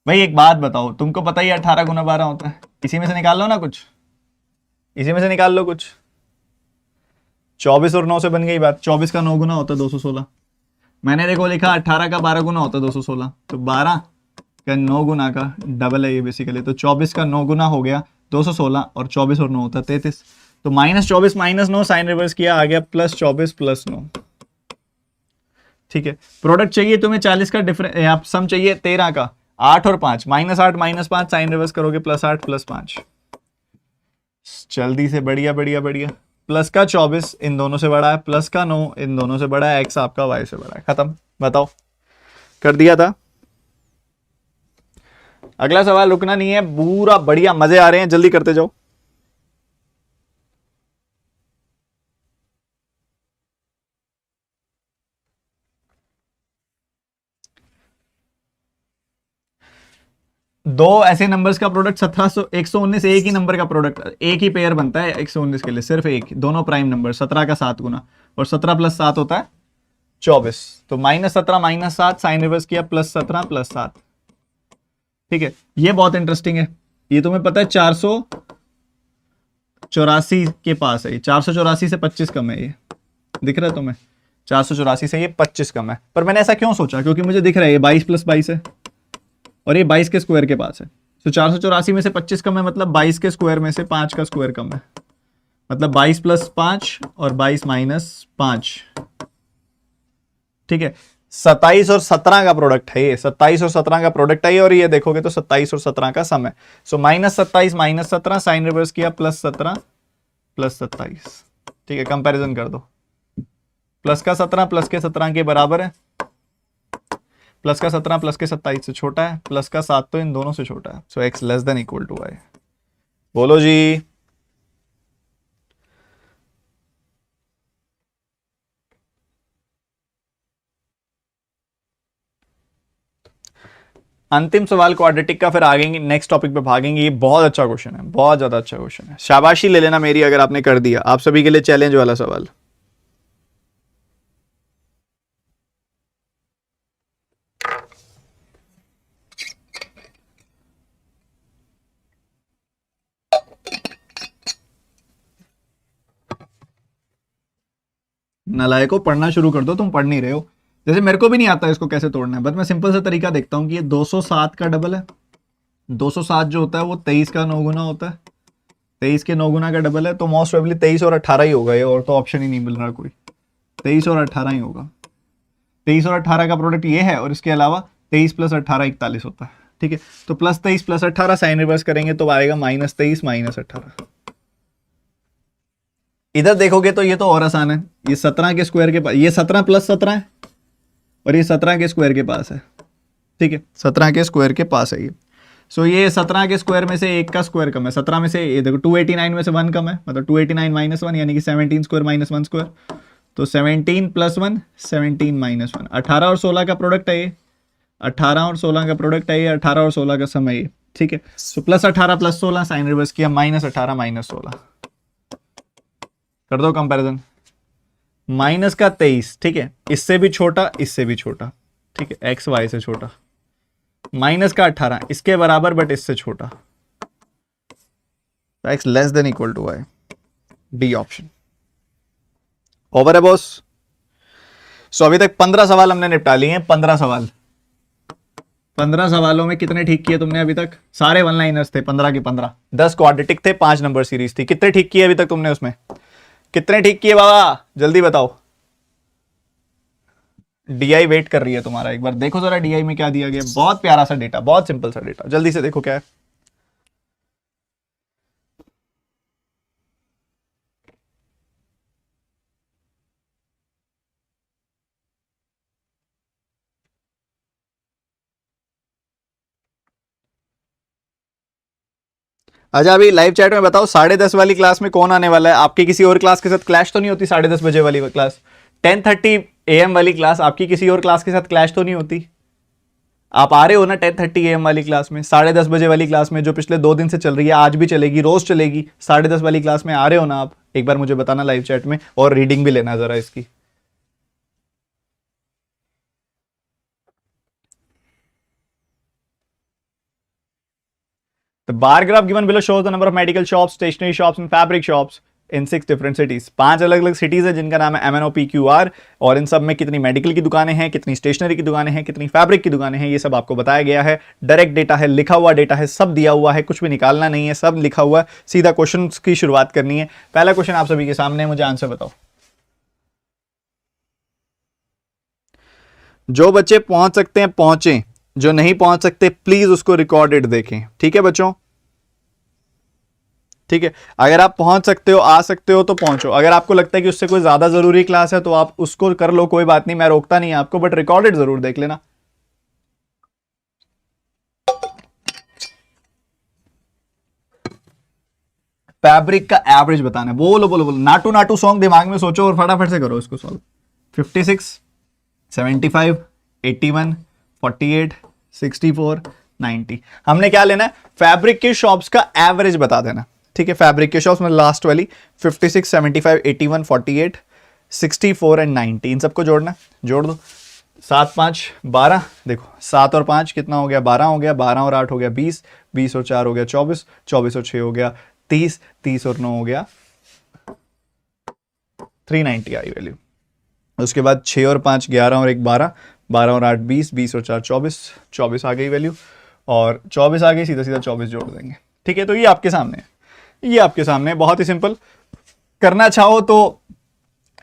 [SPEAKER 1] भाई एक बात बताओ, तुमको पता ही 18 गुना 12 होता है, इसी में से निकाल लो ना कुछ, इसी में से निकाल लो कुछ। 24 और 9 से बन गई बात। 24 का 9 गुना होता है 216। मैंने देखो लिखा 18 का 12 गुना होता है 216, तो 12 का 9 गुना का डबल है ये बेसिकली। तो 24 का 9 गुना हो गया 216 और 24 और 9 होता है 33। तो -24 -9 साइन रिवर्स किया, आ गया +24 + 9। ठीक है, प्रोडक्ट चाहिए तुम्हें 40 का, डिफरेंस सम चाहिए 13 का, 8 और 5, -8 -5 साइन रिवर्स करोगे +8 + 5। जल्दी से, बढ़िया बढ़िया बढ़िया। प्लस का 24 इन दोनों से बड़ा है, प्लस का 9 इन दोनों से बड़ा है, x आपका y से बड़ा है। खत्म, बताओ, कर दिया था। अगला सवाल रुकना नहीं है, पूरा बढ़िया, मजे आ रहे हैं, जल्दी करते जाओ। दो ऐसे नंबर्स का प्रोडक्ट 1700 119 एक ही नंबर का प्रोडक्ट, एक ही पेयर बनता है 119 के लिए, सिर्फ एक, दोनों प्राइम नंबर। 17 का 7 गुना, और 17 + 7 होता है 24। तो -17 -7 साइन रिवर्स किया, +17 + 7। ठीक है, ये बहुत इंटरेस्टिंग है। ये तुम्हें पता है 484 के पास है, 484 से 25 कम है। ये दिख रहा है तुम्हें? 484 से ये 25 कम है। पर मैंने ऐसा क्यों सोचा? क्योंकि मुझे दिख रहा है ये 22 + 22 है और ये 22 के स्क्वायर के पास है। तो 484 में से 25 कम है, मतलब 22 के स्क्वायर में से 5 का स्क्वायर कम है, मतलब 22 प्लस 5 और 22 माइनस 5। ठीक है, 27 और 17 का प्रोडक्ट है ये, 27 और 17 का प्रोडक्ट है ये, और ये देखोगे तो 27 और 17 का सम है। So minus 27 minus 17, sign reverse किया, प्लस 17 प्लस 27। ठीक है, कंपैरिजन कर दो, प्लस का 17 प्लस के 17 के बराबर है, प्लस का 17 प्लस के 27 से छोटा है, प्लस का 7 तो इन दोनों से छोटा है। So x less than equal to y। बोलो जी। अंतिम सवाल क्वाड्रेटिक का, फिर आगे नेक्स्ट टॉपिक पे भागेंगे। ये बहुत अच्छा क्वेश्चन है, बहुत ज्यादा अच्छा क्वेश्चन है, शाबाशी ले लेना मेरी अगर आपने कर दिया। आप सभी के लिए चैलेंज वाला सवाल। नालायकों, पढ़ना शुरू कर दो, तुम पढ़ नहीं रहे हो। जैसे मेरे को भी नहीं आता इसको कैसे तोड़ना है, बट मैं सिंपल सा तरीका देखता हूँ कि ये 207 का डबल है। 207 जो होता है वो 23 का 9 गुना होता है, 23 के 9 गुना का डबल है, तो मोस्ट प्रोबेबली 23 और 18 ही होगा ये, और तो ऑप्शन ही नहीं मिल रहा कोई। 23 और 18 ही होगा। 23 और 18 का प्रोडक्ट ये है, और इसके अलावा 23 प्लस 18 41 होता है। ठीक है, तो प्लस 23 प्लस 18 साइन रिवर्स करेंगे तो आएगा माइनस 23 माइनस 18। इधर देखोगे तो ये तो और आसान है, ये 17 के स्क्वायर के पास, ये 17 प्लस 17 है, और ये 17 के स्क्वायर के पास है। ठीक है, 17 के स्क्वायर के पास है ये। सो ये 17 के स्क्वायर में से एक का स्क्वायर कम है, 17 में से ये देखो 289 में से 1 कम है, मतलब 289 माइनस 1 यानी कि 17 स्क्वायर माइनस 1 स्क्वायर, तो 17 प्लस 1 17 माइनस 1। 18 और 16 का प्रोडक्ट है ये, 18 और 16 का प्रोडक्ट है ये, 18 और 16 का सम है ये। ठीक है, so plus 18 plus 16 sign reverse किया, माइनस 18 माइनस 16। कर दो कंपैरिजन, माइनस का 23, ठीक है, इससे भी छोटा इससे भी छोटा, ठीक है, एक्स वाई से छोटा, माइनस का 18 इसके बराबर बट इससे छोटा, X less than equal to Y. D option. Over है बॉस। सो अभी तक 15 सवाल हमने निपटा लिए हैं। 15 सवाल, 15 सवालों में कितने ठीक किए तुमने अभी तक? सारे वन लाइनर्स थे 15 के 15, 10 क्वाड्रेटिक थे, 5 नंबर सीरीज थी। कितने ठीक किए अभी तक तुमने उसमें? कितने ठीक किए बाबा, जल्दी बताओ। डीआई वेट कर रही है तुम्हारा, एक बार देखो जरा डीआई में क्या दिया गया। बहुत प्यारा सा डेटा, बहुत सिंपल सा डेटा, जल्दी से देखो क्या है। अच्छा अभी लाइव चैट में बताओ 10:30 वाली क्लास में कौन आने वाला है? आपकी किसी और क्लास के साथ क्लैश तो नहीं होती? 10:30 बजे वाली क्लास, 10:30 AM वाली क्लास आपकी किसी और क्लास के साथ क्लैश तो नहीं होती? आप आ रहे हो ना 10:30 AM वाली क्लास में? 10:30 बजे वाली क्लास में जो पिछले 2 दिन से चल रही है, आज भी चलेगी, रोज चलेगी। 10:30 वाली क्लास में आ रहे हो ना आप? एक बार मुझे बताना लाइव चैट में, और रीडिंग भी लेना जरा इसकी। The bar graph given below shows the number of medical shops, stationery shops and fabric shops in 6 different cities। 5 अलग अलग सिटीज है जिनका नाम है MNOPQR, और इन सब में कितनी मेडिकल की दुकानें हैं, कितनी स्टेशनरी की दुकानें हैं, कितनी फैब्रिक की दुकानें हैं, ये सब आपको बताया गया है। डायरेक्ट डेटा है, लिखा हुआ डेटा है, सब दिया हुआ है, कुछ भी निकालना नहीं है, सब लिखा हुआ है। सीधा क्वेश्चन की शुरुआत करनी है। पहला क्वेश्चन आप सभी के सामने, मुझे आंसर बताओ। जो बच्चे पहुंच सकते हैं पहुंचे, जो नहीं पहुंच सकते प्लीज उसको रिकॉर्डेड देखें। ठीक है बच्चों, ठीक है। अगर आप पहुंच सकते हो, आ सकते हो तो पहुंचो। अगर आपको लगता है कि उससे कोई ज्यादा जरूरी क्लास है तो आप उसको कर लो, कोई बात नहीं, मैं रोकता नहीं आपको, बट रिकॉर्डेड जरूर देख लेना। फैब्रिक का एवरेज बताना है। बोलो बोलो बोलो, नाटू नाटू सॉन्ग दिमाग में सोचो और फटाफट से करो इसको सॉल्व। 56, 75, 81, 48, 64, 90। हमने क्या लेना है? फैब्रिक के शॉप्स का एवरेज बता देना। ठीक है, फैब्रिक के शॉप्स में लास्ट वाली 56, 75, 81, 48, 64 एंड 90, इन सबको जोड़ना। जोड़ दो, 7 5 12, देखो 7 और 5 कितना हो गया? 12 हो गया, 12 और 8 हो गया 20, 20 और 4 हो गया 24, 24 और 6 हो गया 30, 30 और 9 हो गया 390 आई वैल्यू। उसके बाद 6 और 5 11 और 1 12, 12 और 8 20, 20 और 4 24, 24 आ गई वैल्यू। और 24 आ गई, सीधा सीधा 24 जोड़ देंगे। ठीक है, तो ये आपके सामने है, ये आपके सामने है, बहुत ही सिंपल। करना चाहो तो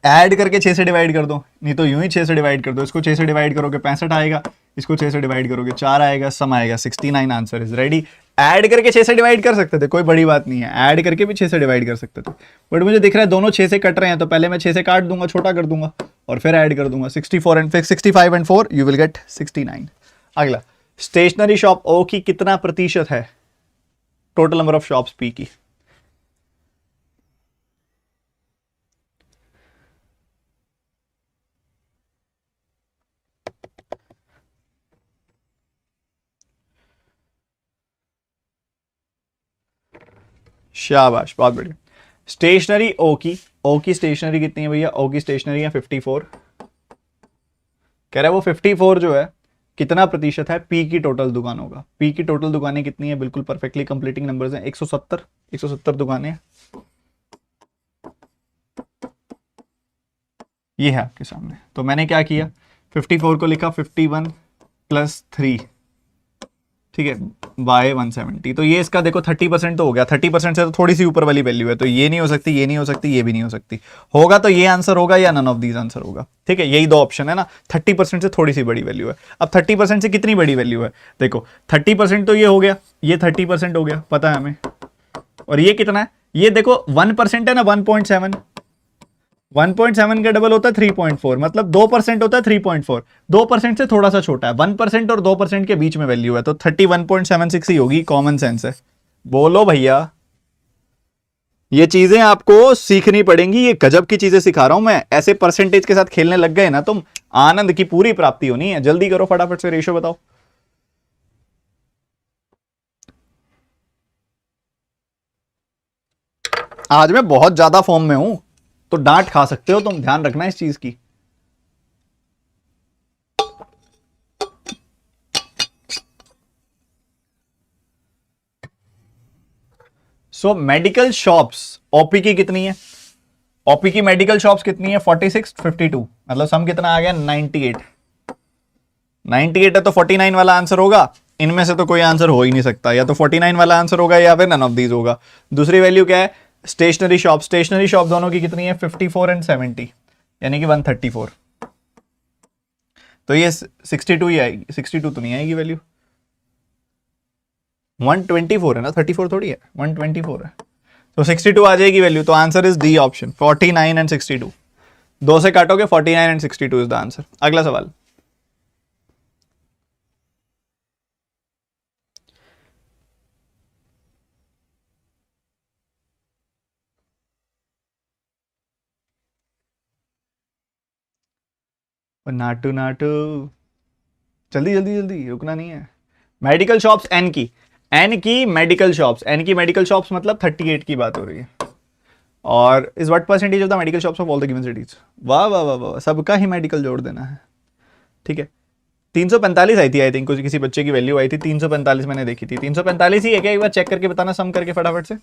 [SPEAKER 1] ऐड करके 6 से डिवाइड कर दो, नहीं तो यूं ही 6 से डिवाइड कर दो। इसको 6 से डिवाइड करोगे 65 आएगा, इसको 6 से डिवाइड करोगे 4 आएगा, सम आएगा 69। Answer is ready. ऐड करके 6 से डिवाइड कर सकते थे, कोई बड़ी बात नहीं है, ऐड करके भी 6 से डिवाइड कर सकते थे, बट मुझे दिख रहा है दोनों 6 से कट रहे हैं, तो पहले मैं 6 से काट दूंगा, छोटा कर दूंगा और फिर ऐड कर दूंगा। 65 एंड 4 यू विल गेट 69। अगला, स्टेशनरी शॉप ओ की कितना प्रतिशत है total number of shops P की? शाबाश, बहुत बढ़िया। स्टेशनरी ओ की स्टेशनरी कितनी है भैया? ओ की स्टेशनरी है 54। कह रहा है वो 54 जो है कितना प्रतिशत है पी की टोटल दुकानों का? पी की टोटल दुकानें कितनी है? बिल्कुल परफेक्टली कंप्लीटिंग नंबर्स हैं, 170 दुकानें हैं। ये है आपके सामने। तो मैंने क्या किया, 54 को लिखा 51 + 3, ठीक है, बाय 170। तो ये इसका देखो 30% तो हो गया, 30% से तो थोड़ी सी ऊपर वाली वैल्यू है, तो ये नहीं हो सकती, ये नहीं हो सकती, ये भी नहीं हो सकती। होगा तो ये आंसर होगा या नन ऑफ दीज आंसर होगा। ठीक है, यही दो ऑप्शन है ना। 30% से थोड़ी सी बड़ी वैल्यू है। अब 30% से कितनी बड़ी वैल्यू है? देखो 30% तो ये हो गया, ये 30% हो गया, पता है हमें। और ये कितना है? ये देखो 1% है ना, 1.7। 1.7 का डबल होता है 3.4, मतलब 2% होता है 3.4। 2% से थोड़ा सा छोटा है, 1% और 2% के बीच में वैल्यू है, तो 31.76 ही होगी। कॉमन सेंस है। बोलो भैया, ये चीजें आपको सीखनी पड़ेंगी, ये गजब की चीजें सिखा रहा हूं मैं। ऐसे परसेंटेज के साथ खेलने लग गए ना तुम, आनंद की पूरी प्राप्ति होनी है। जल्दी करो, फटाफट से रेशियो बताओ। आज मैं बहुत ज्यादा फॉर्म में हूं, तो डांट खा सकते हो तुम, ध्यान रखना इस चीज की। सो मेडिकल शॉप्स ओपी की कितनी है? ओपी की मेडिकल शॉप्स कितनी है? 46, 52, मतलब सम कितना आ गया? 98। 98 है तो 49 वाला आंसर होगा। इनमें से तो कोई आंसर हो ही नहीं सकता, या तो 49 वाला आंसर होगा या फिर नन ऑफ दीज होगा। दूसरी वैल्यू क्या है? स्टेशनरी शॉप दोनों की कितनी है? 54 एंड 70, यानी कि 134। तो ये 62 ही आएगी, 62 तो नहीं आएगी वैल्यू। 124 है ना, 34 थोड़ी है, 124 है, तो 62 आ जाएगी वैल्यू। तो answer is D option, 49 and 62। दो से काटोगे 49 एंड 62 इज द आंसर। अगला सवाल, नाटू नाटू, जल्दी जल्दी जल्दी, रुकना नहीं है। मेडिकल शॉप्स एन की मेडिकल शॉप्स मतलब 38 की बात हो रही है। और is what percentage of the medical shops of all the given cities? वाह वाह वाह वाह, सबका ही मेडिकल जोड़ देना है। ठीक है, 345 आई थी, आई थिंक कुछ किसी बच्चे की वैल्यू आई थी 345, मैंने देखी थी। 345 ही है क्या? एक बार चेक करके बताना, सम करके फटाफट से।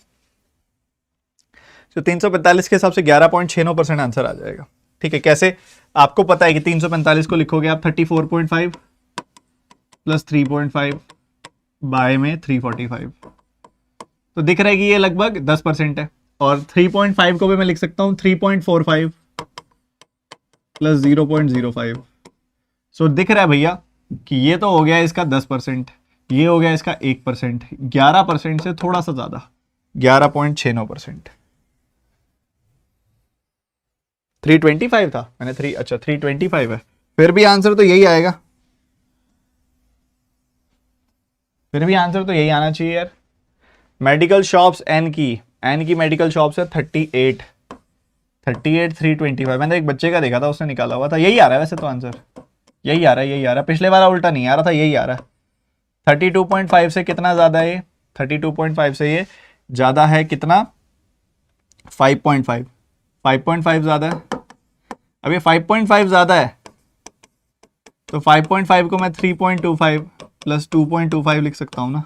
[SPEAKER 1] तो 345 के हिसाब से 11.69% आंसर आ जाएगा। ठीक है, कैसे? आपको पता है कि 345 को लिखोगे आप 34.5 + 3.5 बाय में 345, तो दिख रहा है कि ये लगभग 10% है। और 3.5 को भी मैं लिख सकता हूं 3.45 + 0.05। सो दिख रहा है भैया कि ये तो हो गया इसका 10%, ये हो गया इसका 1%, 11% से थोड़ा सा ज्यादा, 11.69%। 325 था मैंने, 325 है, फिर भी आंसर तो यही आएगा, फिर भी आंसर तो यही आना चाहिए यार। मेडिकल शॉप्स एन की मेडिकल शॉप्स है 38, 325। मैंने एक बच्चे का देखा था, उसने निकाला हुआ था, यही आ रहा है वैसे तो आंसर, यही आ रहा है। पिछले वाला उल्टा नहीं आ रहा था, यही आ रहा है। 32.5 से कितना ज्यादा है? 32.5 से ये ज्यादा है कितना? 5.5। 5.5 ज्यादा है। अब ये 5.5 ज्यादा है, तो 5.5 को मैं 3.25 + 2.25 लिख सकता हूं ना।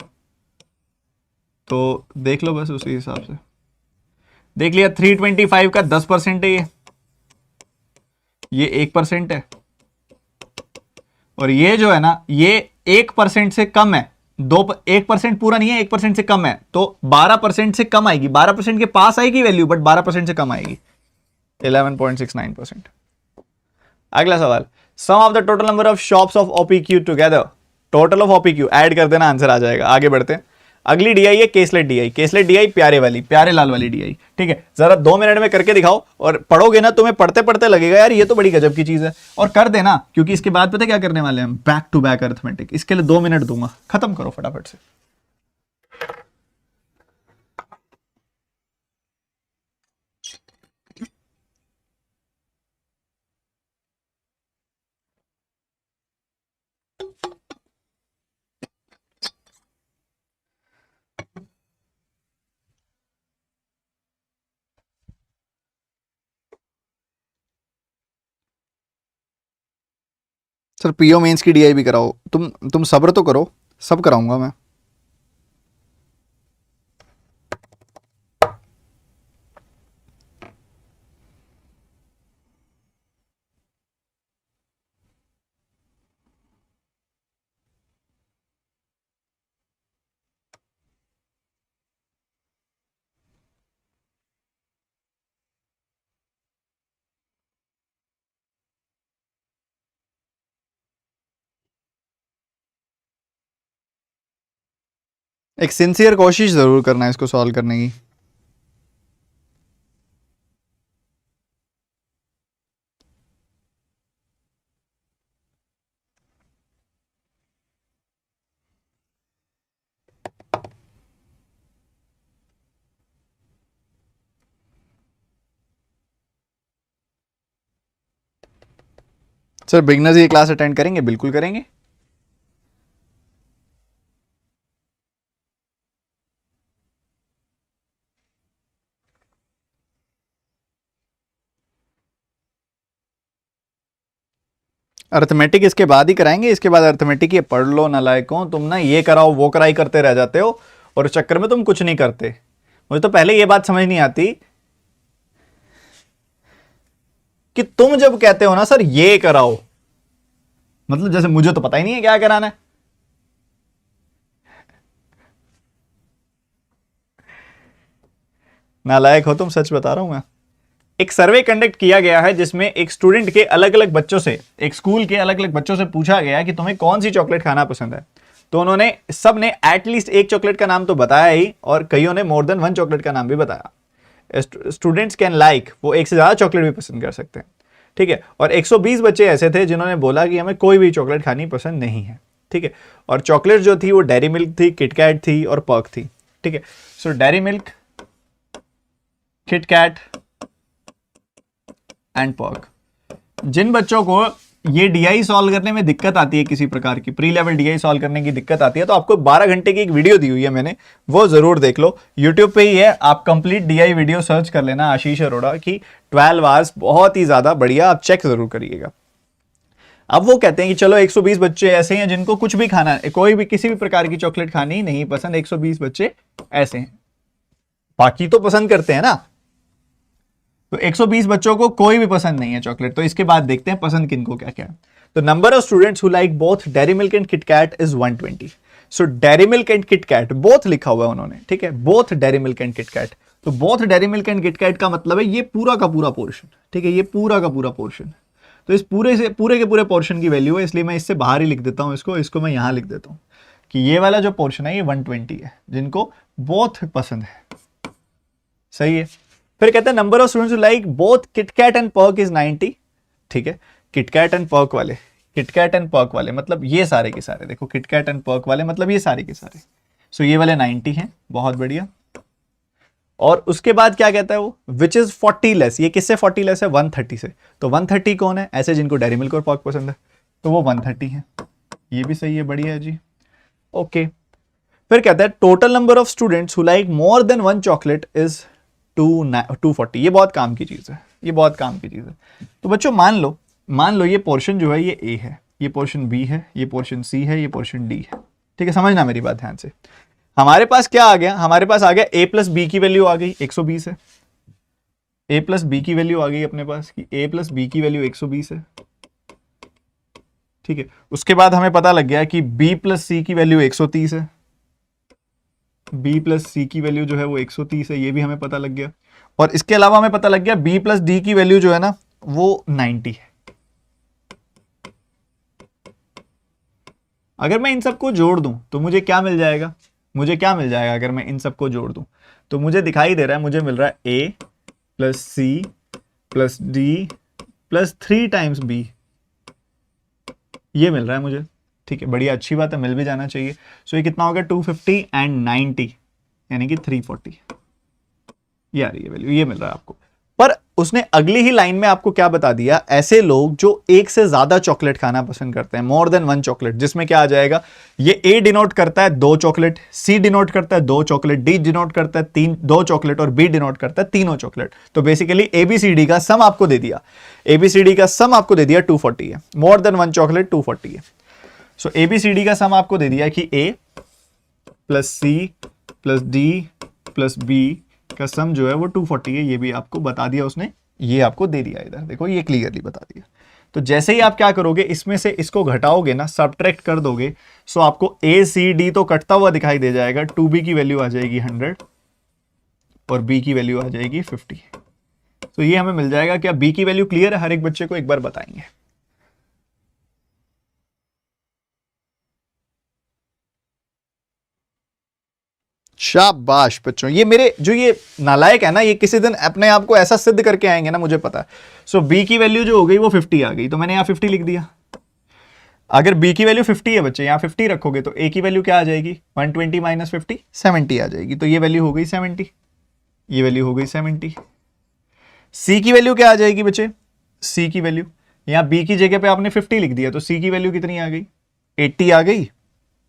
[SPEAKER 1] तो देख लो बस उसी हिसाब से, देख लिया। 325 का 10% है ये 1% है, और ये जो है ना, ये 1% से कम है, 1% पूरा नहीं है, 1% से कम है, तो 12% से कम आएगी, 12% के पास आएगी वैल्यू, बट 12% से कम आएगी, 11.69%। अगला सवाल, sum of the total number of shops of OPQ together, total of OPQ add कर देना, आंसर आ जाएगा। आगे बढ़ते हैं। अगली डीआई है केसलेट डीआई, केसलेट डीआई प्यारे वाली, प्यारे लाल वाली डीआई, ठीक है। जरा 2 मिनट में करके दिखाओ, और पढ़ोगे ना तुम्हें पढ़ते पढ़ते लगेगा यार ये तो बड़ी गजब की चीज है, और कर देना, क्योंकि इसके बाद पता है क्या करने वाले हैं, बैक टू बैक अरिथमेटिक। इसके लिए 2 मिनट दूंगा, खत्म करो फटाफट से। सर पीओ मेंस की डीआई भी कराओ, तुम सब्र तो करो, सब कराऊंगा मैं। एक सिंसियर कोशिश जरूर करना है इसको सॉल्व करने की। सर बिगनर्स ये क्लास अटेंड करेंगे? बिल्कुल करेंगे। अर्थमेटिक इसके बाद ही कराएंगे, इसके बाद अर्थमेटिक ये पढ़ लो नालायकों, तुम ना ये कराओ वो कराई करते रह जाते हो, और इस चक्कर में तुम कुछ नहीं करते। मुझे तो पहले ये बात समझ नहीं आती कि तुम जब कहते हो ना सर ये कराओ, मतलब जैसे मुझे तो पता ही नहीं है क्या कराना है। नालायक हो तुम, सच बता रहा हूं मैं। एक सर्वे कंडक्ट किया गया है जिसमें एक स्टूडेंट के अलग अलग बच्चों से, एक स्कूल के अलग अलग बच्चों से पूछा गया कि तुम्हें कौन सी चॉकलेट खाना पसंद है। तो उन्होंने सब ने एटलीस्ट एक चॉकलेट का नाम तो बताया ही, और कईयों ने मोर देन 1 चॉकलेट का नाम भी बताया। स्टूडेंट्स कैन लाइक, वो एक से ज्यादा चॉकलेट भी पसंद कर सकते हैं, ठीक है। और 120 बच्चे ऐसे थे जिन्होंने बोला कि हमें कोई भी चॉकलेट खानी पसंद नहीं है, ठीक है। और चॉकलेट जो थी वो डेयरी मिल्क थी, किटकैट थी और पर्क थी, ठीक है। So Dairy Milk, KitKat and Perk. जिन बच्चों को ये डीआई सॉल्व करने में दिक्कत आती है, किसी प्रकार की प्री लेवल डीआई सॉल्व करने की दिक्कत आती है, तो आपको 12 घंटे की एक वीडियो दी हुई है मैंने, वो जरूर देख लो, यूट्यूब पे ही है, आप कंप्लीट डीआई वीडियो सर्च कर लेना आशीष अरोड़ा की, 12 आवर्स, बहुत ही ज्यादा बढ़िया, आप चेक जरूर करिएगा। अब वो कहते हैं कि चलो 120 बच्चे ऐसे हैं जिनको कुछ भी खाना है, कोई भी किसी भी प्रकार की चॉकलेट खानी नहीं पसंद, 120 बच्चे ऐसे हैं, बाकी तो पसंद करते हैं ना। तो 120 बच्चों को कोई भी पसंद नहीं है चॉकलेट, तो इसके बाद देखते हैं पसंद किनको क्या क्या है। तो number of students who like both Dairy Milk and KitKat is 120। So Dairy Milk and KitKat both लिखा हुआ है उन्होंने, ठीक है, both Dairy Milk and KitKat. तो both Dairy Milk and KitKat का मतलब है ये पूरा का पूरा पोर्शन, ठीक है, ये पूरा का पूरा पोर्शन। तो इस पूरे से पूरे के पूरे पोर्शन की वैल्यू है, इसलिए मैं इससे बाहर ही लिख देता हूं, इसको मैं यहां लिख देता हूं कि ये वाला जो पोर्शन है ये 120 है, जिनको बोथ पसंद है, सही है। फिर कहते हैं number of students like both KitKat and Perk is 90, ठीक है। किटकैट एंड पर्क वाले, किटकैट एंड पर्क वाले मतलब ये सारे के सारे, देखो किटकैट एंड पर्क वाले मतलब ये सारे के सारे, सो ये वाले 90 हैं, बहुत बढ़िया। और उसके बाद क्या कहता है वो, विच इज 40 लेस, ये किससे 40 लेस है, 130 से। तो 130 कौन है, ऐसे जिनको डेयरी मिल्क और पर्क पसंद है, तो वो 130 है, ये भी सही है, बढ़िया है जी, ओके। फिर कहता है total number of students who like more than 1 chocolate is 240। ये बहुत काम की चीज है, ये बहुत काम की चीज है। तो बच्चों मान लो ये पोर्शन जो है ये ए है, ये पोर्शन बी है, ये पोर्शन सी है, ये पोर्शन डी है, ठीक है। समझना मेरी बात ध्यान से। हमारे पास क्या आ गया, हमारे पास आ गया ए प्लस बी की वैल्यू आ गई 120 है, ए प्लस बी की वैल्यू आ गई अपने पास कि ए प्लस बी की वैल्यू 120 है, ठीक है, उसके बाद हमें पता लग गया कि b प्लस सी की वैल्यू 130 है, b प्लस सी की वैल्यू जो है वो 130 है, ये भी हमें पता लग गया। और इसके अलावा हमें पता लग गया b प्लस डी की वैल्यू जो है ना वो 90 है। अगर मैं इन सबको जोड़ दूं तो मुझे क्या मिल जाएगा, मुझे क्या मिल जाएगा अगर मैं इन सबको जोड़ दूं, तो मुझे दिखाई दे रहा है, मुझे मिल रहा है a plus C plus D plus 3 times B, ये मिल रहा है मुझे। ठीक है, बढ़िया, अच्छी बात है, मिल भी जाना चाहिए। सो ये कितना हो गया 250 एंड 90 यानी कि 340, ये आ रही है वैल्यू, ये मिल रहा है आपको। पर उसने अगली ही लाइन में आपको क्या बता दिया, ऐसे लोग जो एक से ज्यादा चॉकलेट खाना पसंद करते हैं, मोर देन 1 चॉकलेट, जिसमें क्या आ जाएगा, ये ए डिनोट करता है 2 चॉकलेट, सी डिनोट करता है 2 चॉकलेट, डी डिनोट करता है 2 चॉकलेट और बी डिनोट करता है तीनों चॉकलेट। तो बेसिकली एबीसीडी का सम आपको दे दिया, एबीसीडी का सम आपको दे दिया 240 है, मोर देन 1 चॉकलेट 240 है। सो एबीसीडी का सम आपको दे दिया कि A plus C plus D plus B का सम जो है वो 240 है, ये भी आपको बता दिया उसने, ये आपको दे दिया, इधर देखो ये क्लियरली बता दिया। तो जैसे ही आप क्या करोगे, इसमें से इसको घटाओगे ना, सब्ट्रैक्ट कर दोगे, सो आपको ए सी डी तो कटता हुआ दिखाई दे जाएगा, 2b की वैल्यू आ जाएगी 100 और b की वैल्यू आ जाएगी 50। तो ये हमें मिल जाएगा। क्या b की वैल्यू क्लियर है? हर एक बच्चे को एक बार बताएंगे। शाबाश बच्चों, ये मेरे जो ये नालायक है ना, ये किसी दिन अपने आप को ऐसा सिद्ध करके आएंगे ना, मुझे पता है। सो बी की वैल्यू जो हो गई वो 50 आ गई, तो मैंने यहां 50 लिख दिया। अगर बी की वैल्यू 50 है बच्चे, यहां 50 रखोगे तो ए की वैल्यू क्या आ जाएगी, 120 माइनस 50 70 आ जाएगी, तो ये वैल्यू हो गई 70, ये वैल्यू हो गई 70। सी की वैल्यू क्या आ जाएगी बच्चे, सी की वैल्यू, यहां बी की जगह पे आपने 50 लिख दिया, तो सी की वैल्यू कितनी आ गई, 80 आ गई,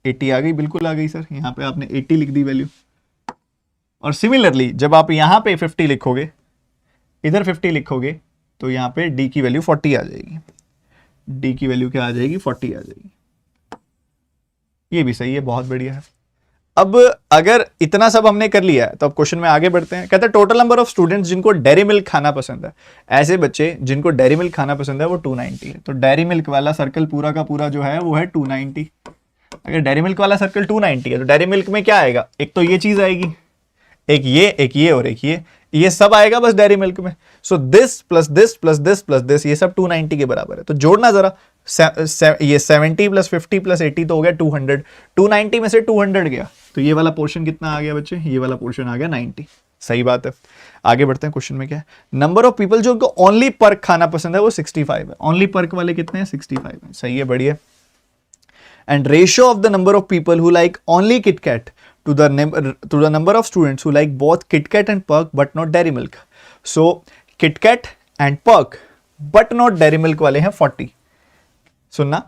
[SPEAKER 1] 80 आ गई, बिल्कुल आ गई सर, यहां पे आपने 80 लिख दी वैल्यू। और सिमिलरली जब आप यहां पे 50 लिखोगे, इधर 50 लिखोगे, तो यहां पे डी की वैल्यू 40 आ जाएगी, डी की वैल्यू क्या आ जाएगी, 40 आ जाएगी। ये भी सही है, बहुत बढ़िया है। अब अगर इतना सब हमने कर लिया है तो अब क्वेश्चन में आगे बढ़ते हैं। कहते हैं टोटल नंबर ऑफ स्टूडेंट्स जिनको डेयरी मिल्क खाना पसंद है, ऐसे बच्चे जिनको डेयरी मिल्क खाना पसंद है वो 290 है। तो डेयरी मिल्क वाला सर्कल पूरा का पूरा जो है वो है 290। अगर डेयरी मिल्क वाला सर्कल 290 है तो डेयरी मिल्क में क्या आएगा, एक तो ये चीज आएगी, एक ये और एक ये सब आएगा बस डेयरी मिल्क में। So this plus this plus this plus this, ये सब 290 के बराबर है। तो जोड़ना जरा, ये 70 प्लस 50 प्लस 80 तो हो गया 200, 290 में से 200 गया, तो ये वाला पोर्शन कितना आ गया बच्चे, ये वाला पोर्शन आ गया 90। सही बात है। आगे बढ़ते हैं, क्वेश्चन में क्या है, नंबर ऑफ पीपल जो ओनली पर्क खाना पसंद है वो 65 है। ओनली पर्क वाले कितने हैं, 65 है। सही है, बढ़िया। And ratio of the number of people who like only Kit Kat to the number of students who like both Kit Kat and Perk but not Dairy Milk. So Kit Kat and Perk but not Dairy Milk वाले हैं 40। सुनना,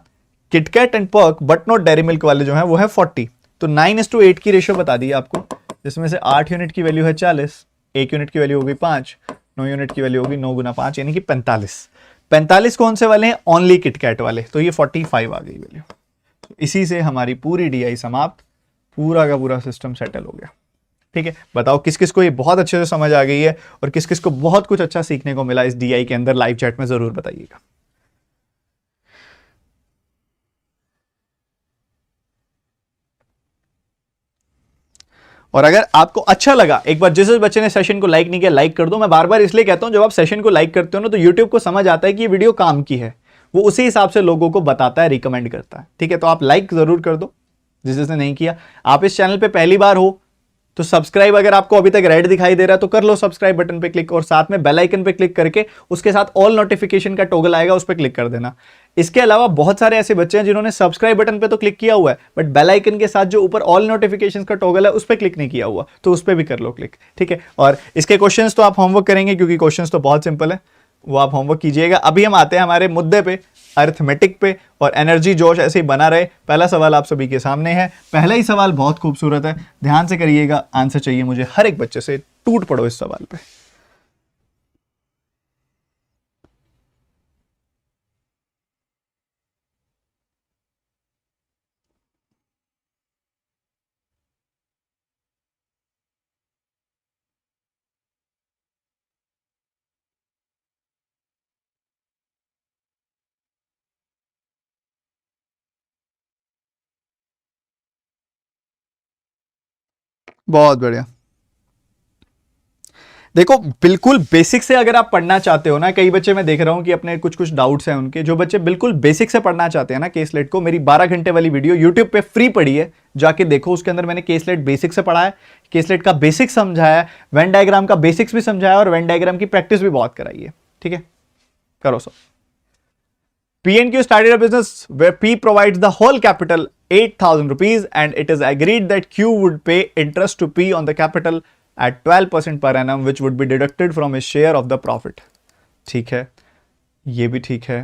[SPEAKER 1] Kit Kat and Perk but not Dairy Milk वाले जो हैं वो है 40। तो 9:8 की रेशियो बता दी आपको, जिसमें से 8 यूनिट की वैल्यू है 40, 1 यूनिट की वैल्यू होगी 5, 9 यूनिट की वैल्यू होगी 9 गुना 5 यानी कि 45। 45 कौन से वाले हैं, ओनली किटकैट वाले, तो ये 45 आ गई वैल्यू। इसी से हमारी पूरी डीआई समाप्त, पूरा का पूरा सिस्टम सेटल हो गया। ठीक है, बताओ किस किस को ये बहुत अच्छे से समझ आ गई है और किस किस को बहुत कुछ अच्छा सीखने को मिला इस डीआई के अंदर, लाइव चैट में जरूर बताइएगा। और अगर आपको अच्छा लगा, एक बार जिस बच्चे ने सेशन को लाइक नहीं किया लाइक कर दो। मैं बार बार इसलिए कहता हूं, जब आप सेशन को लाइक करते हो ना तो यूट्यूब को समझ आता है कि ये वीडियो काम की है, वो उसी हिसाब से लोगों को बताता है, रिकमेंड करता है। ठीक है, तो आप लाइक जरूर कर दो जिसने नहीं किया। आप इस चैनल पे पहली बार हो तो सब्सक्राइब, अगर आपको अभी तक रेड दिखाई दे रहा है तो कर लो सब्सक्राइब बटन पे क्लिक, और साथ में बेल आइकन पे क्लिक करके उसके साथ ऑल नोटिफिकेशन का टॉगल आएगा, उस पर क्लिक कर देना। इसके अलावा बहुत सारे ऐसे बच्चे हैं जिन्होंने सब्सक्राइब बटन पे तो क्लिक किया हुआ है, बट बेल आइकन के साथ जो ऊपर ऑल नोटिफिकेशन का टॉगल है उस पर क्लिक नहीं किया हुआ, तो उस पर भी कर लो क्लिक। ठीक है, और इसके क्वेश्चंस तो आप होमवर्क करेंगे क्योंकि क्वेश्चंस तो बहुत सिंपल है, वो आप होमवर्क कीजिएगा। अभी हम आते हैं हमारे मुद्दे पे, अरिथमेटिक पे, और एनर्जी जोश ऐसे ही बना रहे। पहला सवाल आप सभी के सामने है। पहला ही सवाल बहुत खूबसूरत है, ध्यान से करिएगा, आंसर चाहिए मुझे हर एक बच्चे से, टूट पड़ो इस सवाल पे। बहुत बढ़िया। देखो बिल्कुल बेसिक से अगर आप पढ़ना चाहते हो ना, कई बच्चे मैं देख रहा हूं कि अपने कुछ कुछ डाउट्स हैं उनके, जो बच्चे बिल्कुल बेसिक से पढ़ना चाहते हैं ना केसलेट को, मेरी 12 घंटे वाली वीडियो यूट्यूब पे फ्री पड़ी है, जाके देखो। उसके अंदर मैंने केसलेट बेसिक से पढ़ा है, केसलेट का बेसिक समझाया है, वेन डायग्राम का बेसिक्स भी समझाया और वेन डायग्राम की प्रैक्टिस भी बहुत कराई है। ठीक है, करो सो। P&Q started a business where P provides the whole capital 8,000 rupees and it is agreed that Q would pay interest to P on the capital at 12% per annum which would be deducted from his share of the profit. ठीक है, ये भी ठीक है।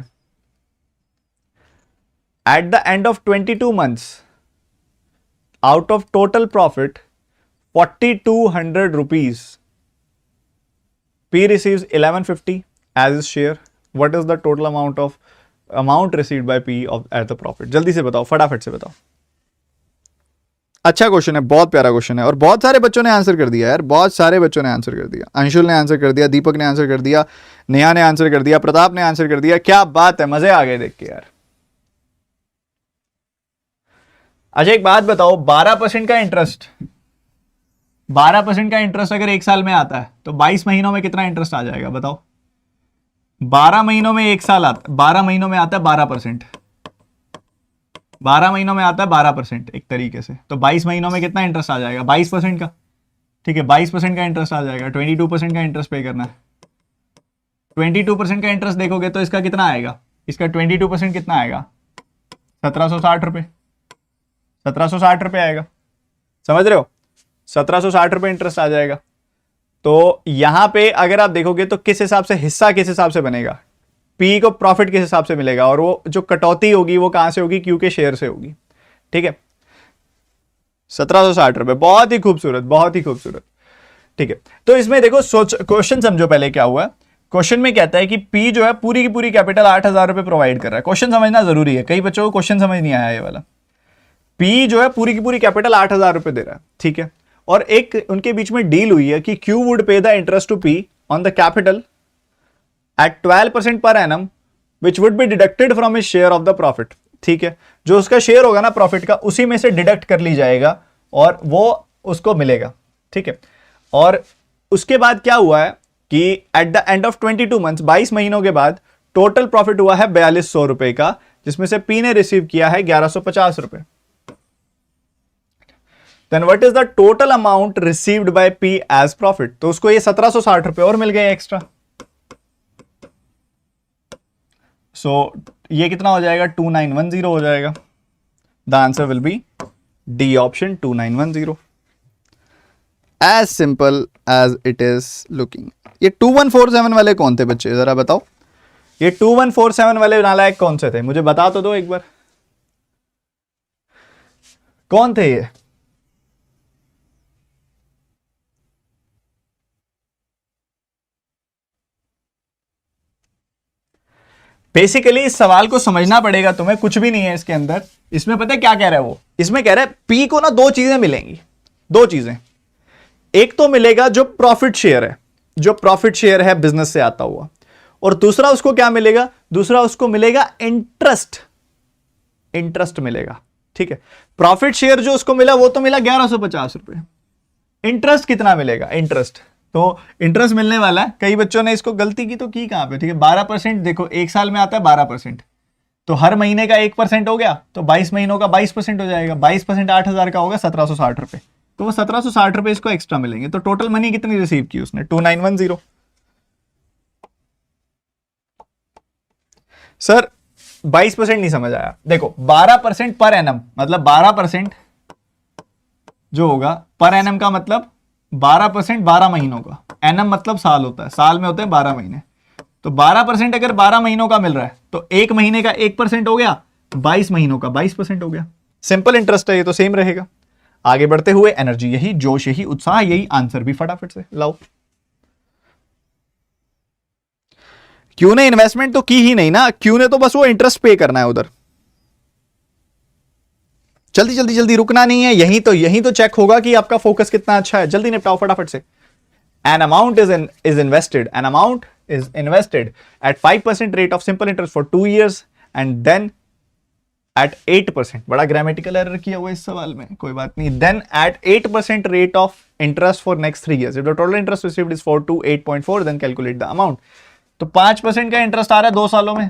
[SPEAKER 1] At the end of 22 months, out of total profit 4,200 rupees, P receives 1150 as his share. What is the total amount received by P at the profit? जल्दी से बताओ, फटाफट से बताओ। अच्छा क्वेश्चन है, बहुत प्यारा क्वेश्चन है और बहुत सारे बच्चों ने आंसर कर दिया यार, बहुत सारे बच्चों ने आंसर कर दिया। अंशुल ने आंसर कर दिया, दीपक ने आंसर कर दिया, नेहा ने आंसर कर दिया, प्रताप ने आंसर कर दिया। क्या बात है, मजे आ गए देख के यार। अच्छा एक बात बताओ, 12% का इंटरेस्ट, 12% का इंटरेस्ट अगर एक साल में आता है तो 22 महीनों में कितना इंटरेस्ट आ जाएगा बताओ? 12 महीनों में एक साल आता, 12 महीनों में आता है 12%, 12 महीनों में आता है 12% एक तरीके से, तो 22 महीनों में कितना इंटरेस्ट आ जाएगा? 22% का। ठीक है, 22% का इंटरेस्ट आ जाएगा। 22% का इंटरेस्ट पे करना है। 22% का इंटरेस्ट देखोगे तो इसका कितना आएगा? इसका 22% कितना आएगा? 1760 रुपये, 1760 रुपये आएगा। समझ रहे हो? 1760 रुपये इंटरेस्ट आ जाएगा। तो यहां पे अगर आप देखोगे तो किस हिसाब से हिस्सा किस हिसाब से बनेगा, पी को प्रॉफिट किस हिसाब से मिलेगा, और वो जो कटौती होगी वो कहां से होगी? क्यू के शेयर से होगी। ठीक है, 1760 रुपए, बहुत ही खूबसूरत, बहुत ही खूबसूरत। ठीक है, तो इसमें देखो क्वेश्चन समझो पहले क्या हुआ। क्वेश्चन में कहता है कि पी जो है पूरी की पूरी कैपिटल 8,000 रुपए प्रोवाइड कर रहा है। क्वेश्चन समझना जरूरी है, कई बच्चों को क्वेश्चन समझ नहीं आया ये वाला। पी जो है पूरी की पूरी कैपिटल 8,000 रुपए दे रहा है। ठीक है, और एक उनके बीच में डील हुई है कि Q would pay the interest to P on the capital at 12% per annum which would be deducted from his share of the profit. ठीक है, जो उसका शेयर होगा ना प्रॉफिट का, उसी में से डिडक्ट कर ली जाएगा और वो उसको मिलेगा। ठीक है, और उसके बाद क्या हुआ है कि at the end of 22 months, 22 महीनों के बाद टोटल प्रॉफिट हुआ है 4200 रुपए का, जिसमें से पी ने रिसीव किया है 1150 रुपए। Then what is the total amount received by P as profit? तो उसको ये 1760 रुपए और मिल गए एक्स्ट्रा। सो ये कितना हो जाएगा? 2910 हो जाएगा। The answer will be D option, 2910। As simple as it is looking. ये 2147 वाले कौन थे बच्चे, जरा बताओ। ये 2147 वाले नालायक कौन से थे, मुझे बता तो दो एक बार, कौन थे ये? बेसिकली इस सवाल को समझना पड़ेगा तुम्हें, कुछ भी नहीं है इसके अंदर। इसमें पता है क्या कह रहा है वो? इसमें कह रहा है पी को ना दो चीजें मिलेंगी, दो चीजें। एक तो मिलेगा जो प्रॉफिट शेयर है, जो प्रॉफिट शेयर है बिजनेस से आता हुआ, और दूसरा उसको क्या मिलेगा? दूसरा उसको मिलेगा इंटरेस्ट, इंटरेस्ट मिलेगा। ठीक है, प्रॉफिट शेयर जो उसको मिला वो तो मिला 1150 रुपए। इंटरेस्ट कितना मिलेगा? इंटरेस्ट तो इंटरेस्ट मिलने वाला है। कई बच्चों ने इसको गलती की तो की कहां पे? ठीक है, 12%। देखो एक साल में आता है 12%, तो हर महीने का 1% हो गया, तो 22 महीनों का 22% हो जाएगा। 22% 8,000 का होगा 1760 रुपए, तो वो 1760 रुपए इसको एक्स्ट्रा मिलेंगे। तो टोटल मनी कितनी रिसीव की उसने? 2910। सर 22% नहीं समझ आया। देखो 12% पर एनम, मतलब 12% जो होगा पर एनम का मतलब 12% 12 महीनों का, एनम मतलब साल होता है, साल में होते हैं 12 महीने। तो 12% अगर 12 महीनों का मिल रहा है तो एक महीने का 1% हो गया, 22 महीनों का 22% हो गया। सिंपल इंटरेस्ट है ये, तो सेम रहेगा। आगे बढ़ते हुए एनर्जी यही, जोश यही, उत्साह यही, आंसर भी फटाफट से लाओ। क्यू ने इन्वेस्टमेंट तो की ही नहीं ना, क्यू ने तो बस वो इंटरेस्ट पे करना है उधर। जल्दी जल्दी जल्दी, रुकना नहीं है, यही तो चेक होगा कि आपका फोकस कितना अच्छा है। जल्दी निपटाओ फटाफट से। An amount is invested at 5% rate of simple interest for 2 years and then eight 8%, बड़ा ग्रामेटिकल एरर किया हुआ इस सवाल में, कोई बात नहीं। Then at 8% rate of interest for next 3 years, if the total interest received is 4 to 8.4, then calculate the amount. तो 5% का इंटरेस्ट आ रहा है 2 सालों में,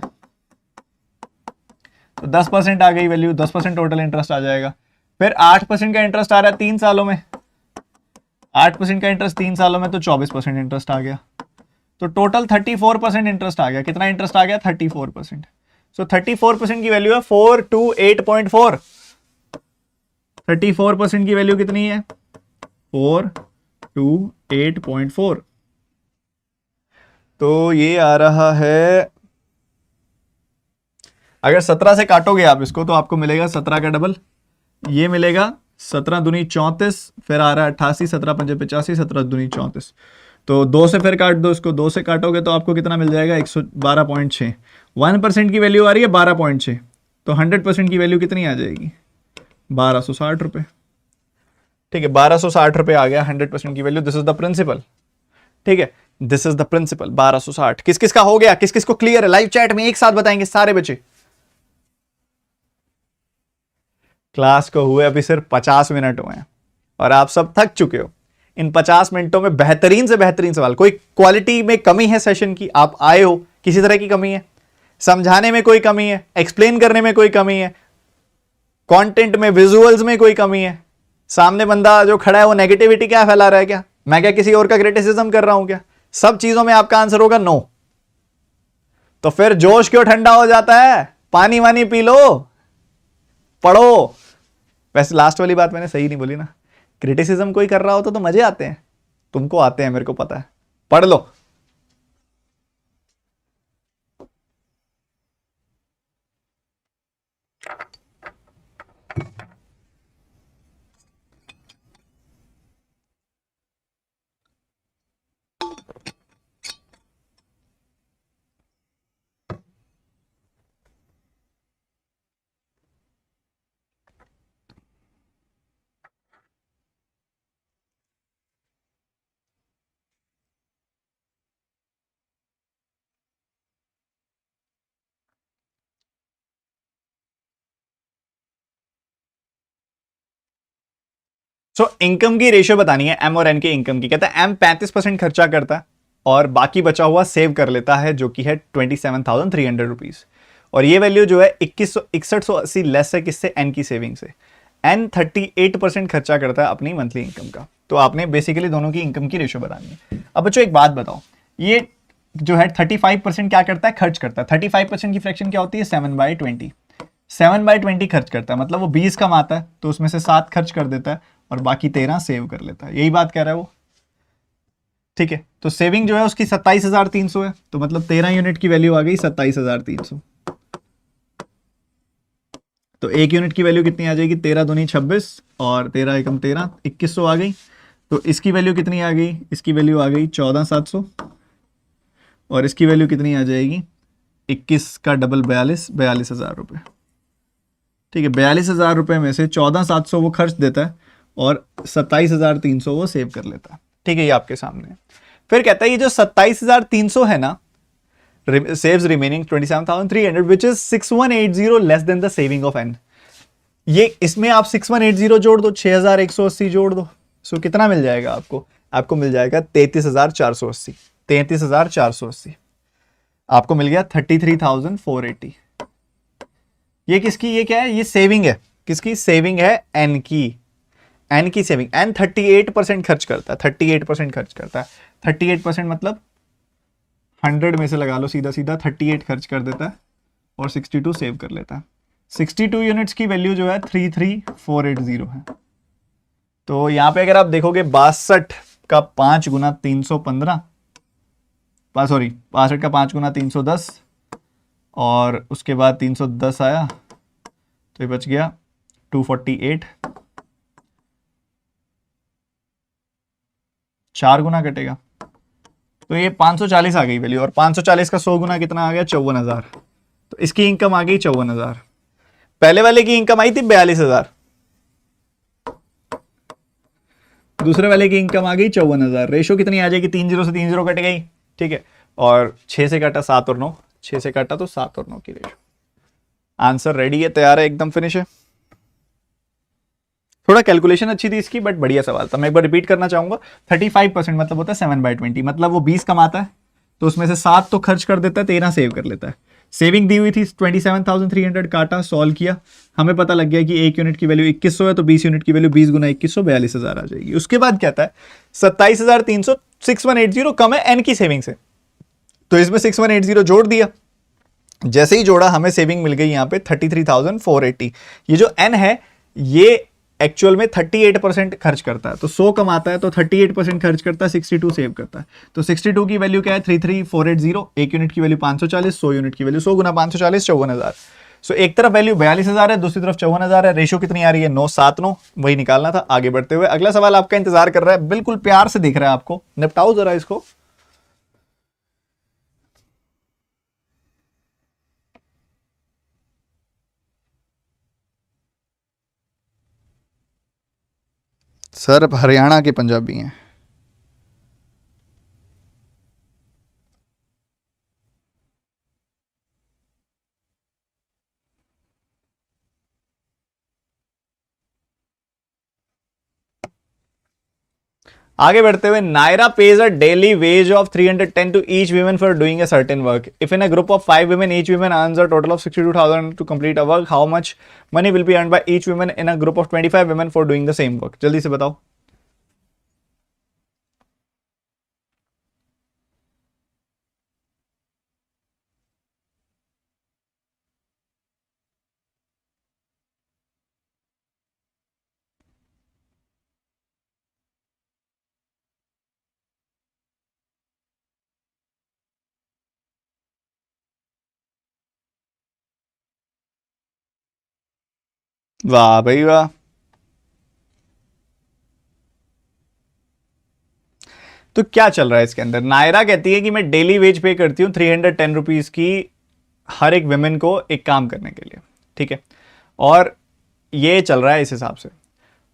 [SPEAKER 1] तो 10% आ गई वैल्यू, 10% टोटल इंटरेस्ट आ जाएगा। फिर 8% का इंटरेस्ट आ रहा है 3 सालों में, 8% का इंटरेस्ट 3 सालों में, तो 24% इंटरेस्ट आ गया। तो टोटल 34% इंटरेस्ट आ गया। कितना इंटरेस्ट आ गया? 34%। सो 34% की वैल्यू है 4 to 8.4। 34% की वैल्यू कितनी है? 4 to 8.4। तो ये आ रहा है, अगर 17 से काटोगे आप इसको तो आपको मिलेगा 17 का डबल, ये मिलेगा 17 दूनी 34, फिर आ रहा है 88, 17 पंजे 85, 17 दूनी 34। तो 2 से फिर काट दो इसको, 2 से काटोगे तो आपको कितना मिल जाएगा? 112.6। 1% की वैल्यू आ रही है 12.6, तो 100% की वैल्यू कितनी आ जाएगी? 1260 रुपये। ठीक है, 1260 रुपये आ गया 100% की value. This is the principal. ठीक है, दिस इज द प्रिंसिपल 1260। किस किस का हो गया, किस किस को क्लियर है? लाइव चैट में एक साथ बताएंगे सारे बच्चे। क्लास को हुए अभी सिर्फ 50 मिनट हुए हैं और आप सब थक चुके हो। इन 50 मिनटों में बेहतरीन से बेहतरीन सवाल, कोई क्वालिटी में कमी है सेशन की, आप आए हो, किसी तरह की कमी है, समझाने में कोई कमी है, एक्सप्लेन करने में कोई कमी है, कंटेंट में, विजुअल्स में कोई कमी है, सामने बंदा जो खड़ा है वो नेगेटिविटी क्या फैला रहा है, क्या मैं क्या किसी और का क्रिटिसिज्म कर रहा हूं क्या? सब चीजों में आपका आंसर होगा नो। तो फिर जोश क्यों ठंडा हो जाता है? पानी वानी पी लो, पढ़ो। वैसे लास्ट वाली बात मैंने सही नहीं बोली ना, क्रिटिसिज्म कोई कर रहा होता तो मजे आते हैं, तुमको आते हैं, मेरे को पता है। पढ़ लो। इनकम की रेशियो बतानी है, एम और एन के इनकम की। कहता है एम 35% खर्चा करता है और बाकी बचा हुआ सेव कर लेता है, जो कि है 27,300 रुपीज। और ये वैल्यू जो है 6180 लेस है किससे? एन की सेविंग से। एन 38% खर्चा करता है अपनी मंथली इनकम का। तो आपने बेसिकली दोनों की इनकम की रेशियो बतानी है। अब बच्चों एक बात बताओ, ये जो है 35% क्या करता है? खर्च करता है। 35% की फ्रैक्शन क्या होती है? 7/20। 7/20 खर्च करता है, मतलब वो 20 कमाता है तो उसमें से 7 खर्च कर देता है और बाकी 13 सेव कर लेता है। यही बात कह रहा है वो। ठीक है, तो सेविंग जो है उसकी 27,300 है, तो मतलब 13 यूनिट की वैल्यू आ गई 27,300। तो एक यूनिट की वैल्यू कितनी आ जाएगी? 13 दूनी 26 और 13 एकम 13, 2100 आ गई। तो इसकी वैल्यू कितनी आ गई? इसकी वैल्यू आ गई 14,700 और इसकी वैल्यू कितनी आ जाएगी? 21 का डबल 42,000 रुपये। ठीक है, 42,000 रुपये में से 14,700 वो खर्च देता है और 27,300 वो सेव कर लेता है। ठीक है, ये आपके सामने है। फिर कहता है ये जो 27,300 है ना, saves remaining 27,300 which is 6180 less than the saving of n। ये इसमें आप 6180 जोड़ दो, 6,180 जोड़ दो, सो कितना मिल जाएगा आपको? आपको मिल जाएगा 33,480। 33,480 आपको मिल गया 33,480। ये किसकी? ये क्या है? ये सेविंग है। किसकी सेविंग है? एन की। एन की सेविंग। एन 38% खर्च करता है। 38% खर्च करता है। 38% मतलब 100 में से लगा लो सीधा सीधा, 38 खर्च कर देता है और 62 सेव कर लेता है। 62 यूनिट्स की वैल्यू जो है 33,480 है। तो यहां पे अगर आप देखोगे 62 का 5 गुना 315, सॉरी 62 का 5 गुना 310 और उसके बाद 310 आया तो ये बच गया 248। 4 गुना कटेगा तो ये 540 आ गई वैल्यू, और 540 का 100 गुना कितना आ गया? 54,000। तो इसकी इनकम आ गई 54,000। पहले वाले की इनकम आई थी 42,000, दूसरे वाले की इनकम आ गई 54,000। रेशो कितनी आ जाएगी? 30 से 30 कट गई। ठीक है, और 6 से काटा 7 और 9, 6 से काटा तो 7 और 9 की रेशो। आंसर रेडी है, तैयार है, एकदम फिनिश है। थोड़ा कैलकुलेशन अच्छी थी इसकी, बट बढ़िया सवाल था। मैं एक बार रिपीट करना चाहूंगा। 35% मतलब होता है 7/20, मतलब वो 20 कमाता है तो उसमें से 7 तो खर्च कर देता है, 13 सेव कर लेता है। सेविंग दी हुई थी 27,300, काटा, सॉल्व किया, हमें पता लग गया कि 1 यूनिट की वैल्यू 2100 है, तो 20 यूनिट की वैल्यू 20 गुना 2100 42,000 आ जाएगी। उसके बाद कहता है 27,300 6180 कम है एन की सेविंग से, तो इसमें 6180 जोड़ दिया। जैसे ही जोड़ा हमें सेविंग मिल गई यहाँ पे 33,480। ये जो एन है ये एक्चुअल में 38% खर्च करता है, तो 100 कमाता है तो 38% खर्च करता है, 62 सेव करता है। तो 62 की वैल्यू क्या है 33,480, 1 यूनिट की वैल्यू 540, 100 यूनिट की वैल्यू 100 गुना 540 54,000। सो एक तरफ वैल्यू 42,000 है, दूसरी तरफ 54,000 है। रेशो कितनी आ रही है 9:7:9, वही निकालना था। आगे बढ़ते हुए अगला सवाल आपका इंतजार कर रहा है, बिल्कुल प्यार से दिख रहा है आपको, निपटाओ जरा इसको। सर हरियाणा के पंजाबी हैं। आगे बढ़ते हुए, Naira pays a daily wage of 310 to each women for doing a certain work. If in a group of 5 women, each woman earns a total of 62,000 to complete a work, how much money will be earned by each woman in a group of 25 women for doing the same work? जल्दी से बताओ। वाह भाई वाह। तो क्या चल रहा है इसके अंदर? नायरा कहती है कि मैं डेली वेज पे करती हूँ 310 रुपीज की हर एक विमेन को एक काम करने के लिए, ठीक है, और ये चल रहा है इस हिसाब से।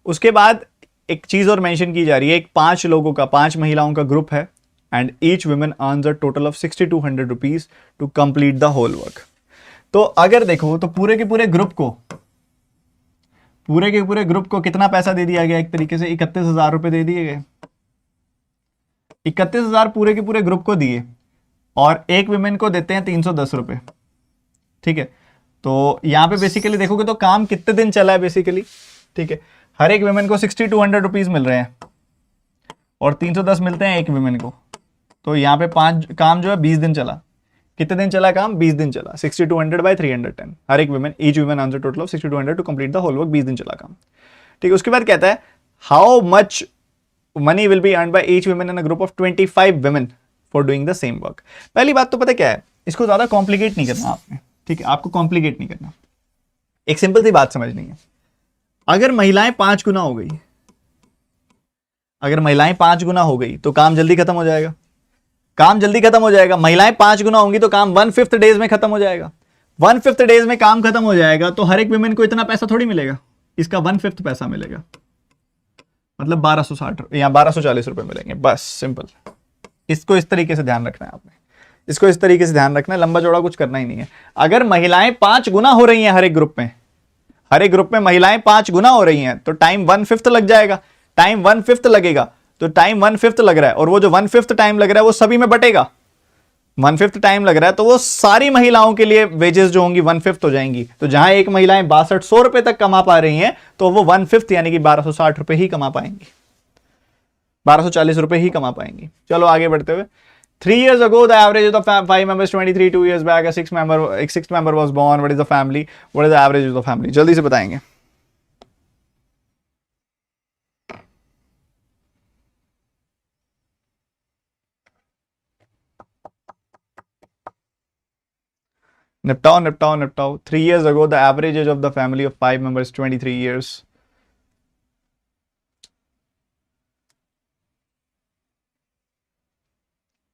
[SPEAKER 1] उसके बाद एक चीज और मेंशन की जा रही है, एक 5 लोगों का, 5 महिलाओं का ग्रुप है, and each women earns a total of 6200 rupees to complete the whole work. तो अगर देखो तो पूरे के पूरे ग्रुप को, पूरे के पूरे ग्रुप को कितना पैसा दे दिया गया? एक तरीके से 31,000 रुपए दे दिए गए। 31,000 पूरे के पूरे ग्रुप को दिए, और एक विमेन को देते हैं 310 रुपए, ठीक है। तो यहां पे बेसिकली देखोगे तो काम कितने दिन चला है बेसिकली, ठीक है। हर एक विमेन को 6200 रुपीज मिल रहे हैं और 310 मिलते हैं एक विमेन को, तो यहाँ पे 5 काम जो है 20 दिन चला। कितने दिन चला काम? 20 दिन चला। 6200 बाय 310, हर एक women, each women answer total of 6200 to complete the whole work, 20 दिन चला काम, ठीक है। उसके बाद कहता है how much money will be earn by each women in a group of 25 women for doing the same work. पहली बात तो पता क्या है, इसको ज्यादा कॉम्प्लिकेट नहीं करना आपने, ठीक है, आपको कॉम्प्लिकेट नहीं करना, एक सिंपल सी बात समझनी है। अगर महिलाएं 5 गुना हो गई, अगर महिलाएं 5 गुना हो गई तो काम जल्दी खत्म हो जाएगा, काम जल्दी खत्म हो जाएगा। महिलाएं 5 गुना होंगी तो काम 1/5 डेज में खत्म हो जाएगा। 1/5 डेज में काम खत्म हो जाएगा तो हर एक विमेन को इतना पैसा थोड़ी मिलेगा, इसका 1/5 पैसा मिलेगा, मतलब 1260 या 1240 रुपए मिलेंगे, बस सिंपल। इसको इस तरीके से ध्यान रखना है आपने, इसको इस तरीके से ध्यान रखना है, लंबा चौड़ा कुछ करना ही नहीं है। अगर महिलाएं 5 गुना हो रही हैं हर एक ग्रुप में, हर एक ग्रुप में महिलाएं 5 गुना हो रही हैं, तो टाइम 1/5 लग जाएगा। टाइम 1/5 लगेगा, तो टाइम 1/5 लग रहा है, और वो जो 1/5 टाइम लग रहा है वो सभी में बटेगा। 1/5 टाइम लग रहा है तो वो सारी महिलाओं के लिए वेजेस जो होंगी 1/5 हो जाएंगी। तो जहां एक महिलाएं 6200 रुपए तक कमा पा रही हैं, तो वो 1/5 यानी कि 1260 रुपए ही कमा पाएंगी, 1240 रुपए ही कमा पाएंगी। चलो आगे बढ़ते हुए, 3 years ago, the average of the 5 members 23. 2 years back, a sixth member was born. What is the family? What is the average of the family? जल्दी से बताएंगे। निपटाओ निपटाओ निपटाओ। 3 years ago, the average age of the family of 5 members 23 years.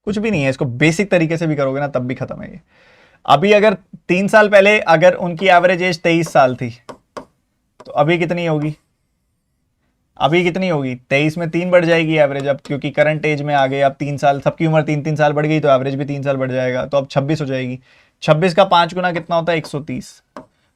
[SPEAKER 1] कुछ भी नहीं है, इसको बेसिक तरीके से भी करोगे ना तब भी खत्म है ये। अभी अगर 3 साल पहले अगर उनकी एवरेज एज 23 साल थी, तो अभी कितनी होगी? अभी कितनी होगी? 23 में 3 बढ़ जाएगी एवरेज, अब क्योंकि करंट एज में आ गए, अब 3 साल, सबकी उम्र 3-3 साल बढ़ गई तो एवरेज भी 3 साल बढ़ जाएगा, तो अब 26 हो जाएगी। 26 का 5 गुना कितना होता है? 130।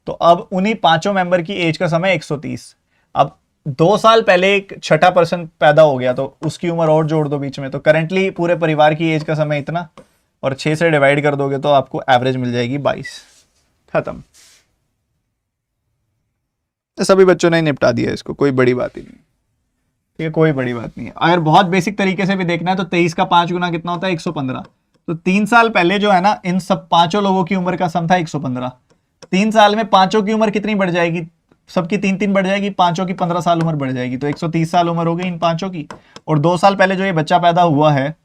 [SPEAKER 1] तो अब उन्हीं पांचों मेंबर की एज का समय 130। अब 2 साल पहले एक छठा पर्सन पैदा हो गया तो उसकी उम्र और जोड़ दो बीच में, तो करंटली पूरे परिवार की एज का समय इतना, और 6 से डिवाइड कर दोगे तो आपको एवरेज मिल जाएगी 22। खत्म। सभी बच्चों ने निपटा दिया इसको, कोई बड़ी बात ही नहीं। ठीक है, कोई बड़ी बात नहीं है। अगर बहुत बेसिक तरीके से भी देखना है तो 23 का 5 गुना कितना होता है? 115। तो 3 साल पहले जो है ना, इन सब पांचों लोगों की उम्र का सम था 115। 3 साल में पांचों की उम्र कितनी बढ़ जाएगी? सबकी 3-3 बढ़ जाएगी, पांचों की 15 साल उम्र बढ़ जाएगी, तो 130 साल उम्र हो गई इन पांचों की। और 2 साल पहले जो ये बच्चा पैदा हुआ है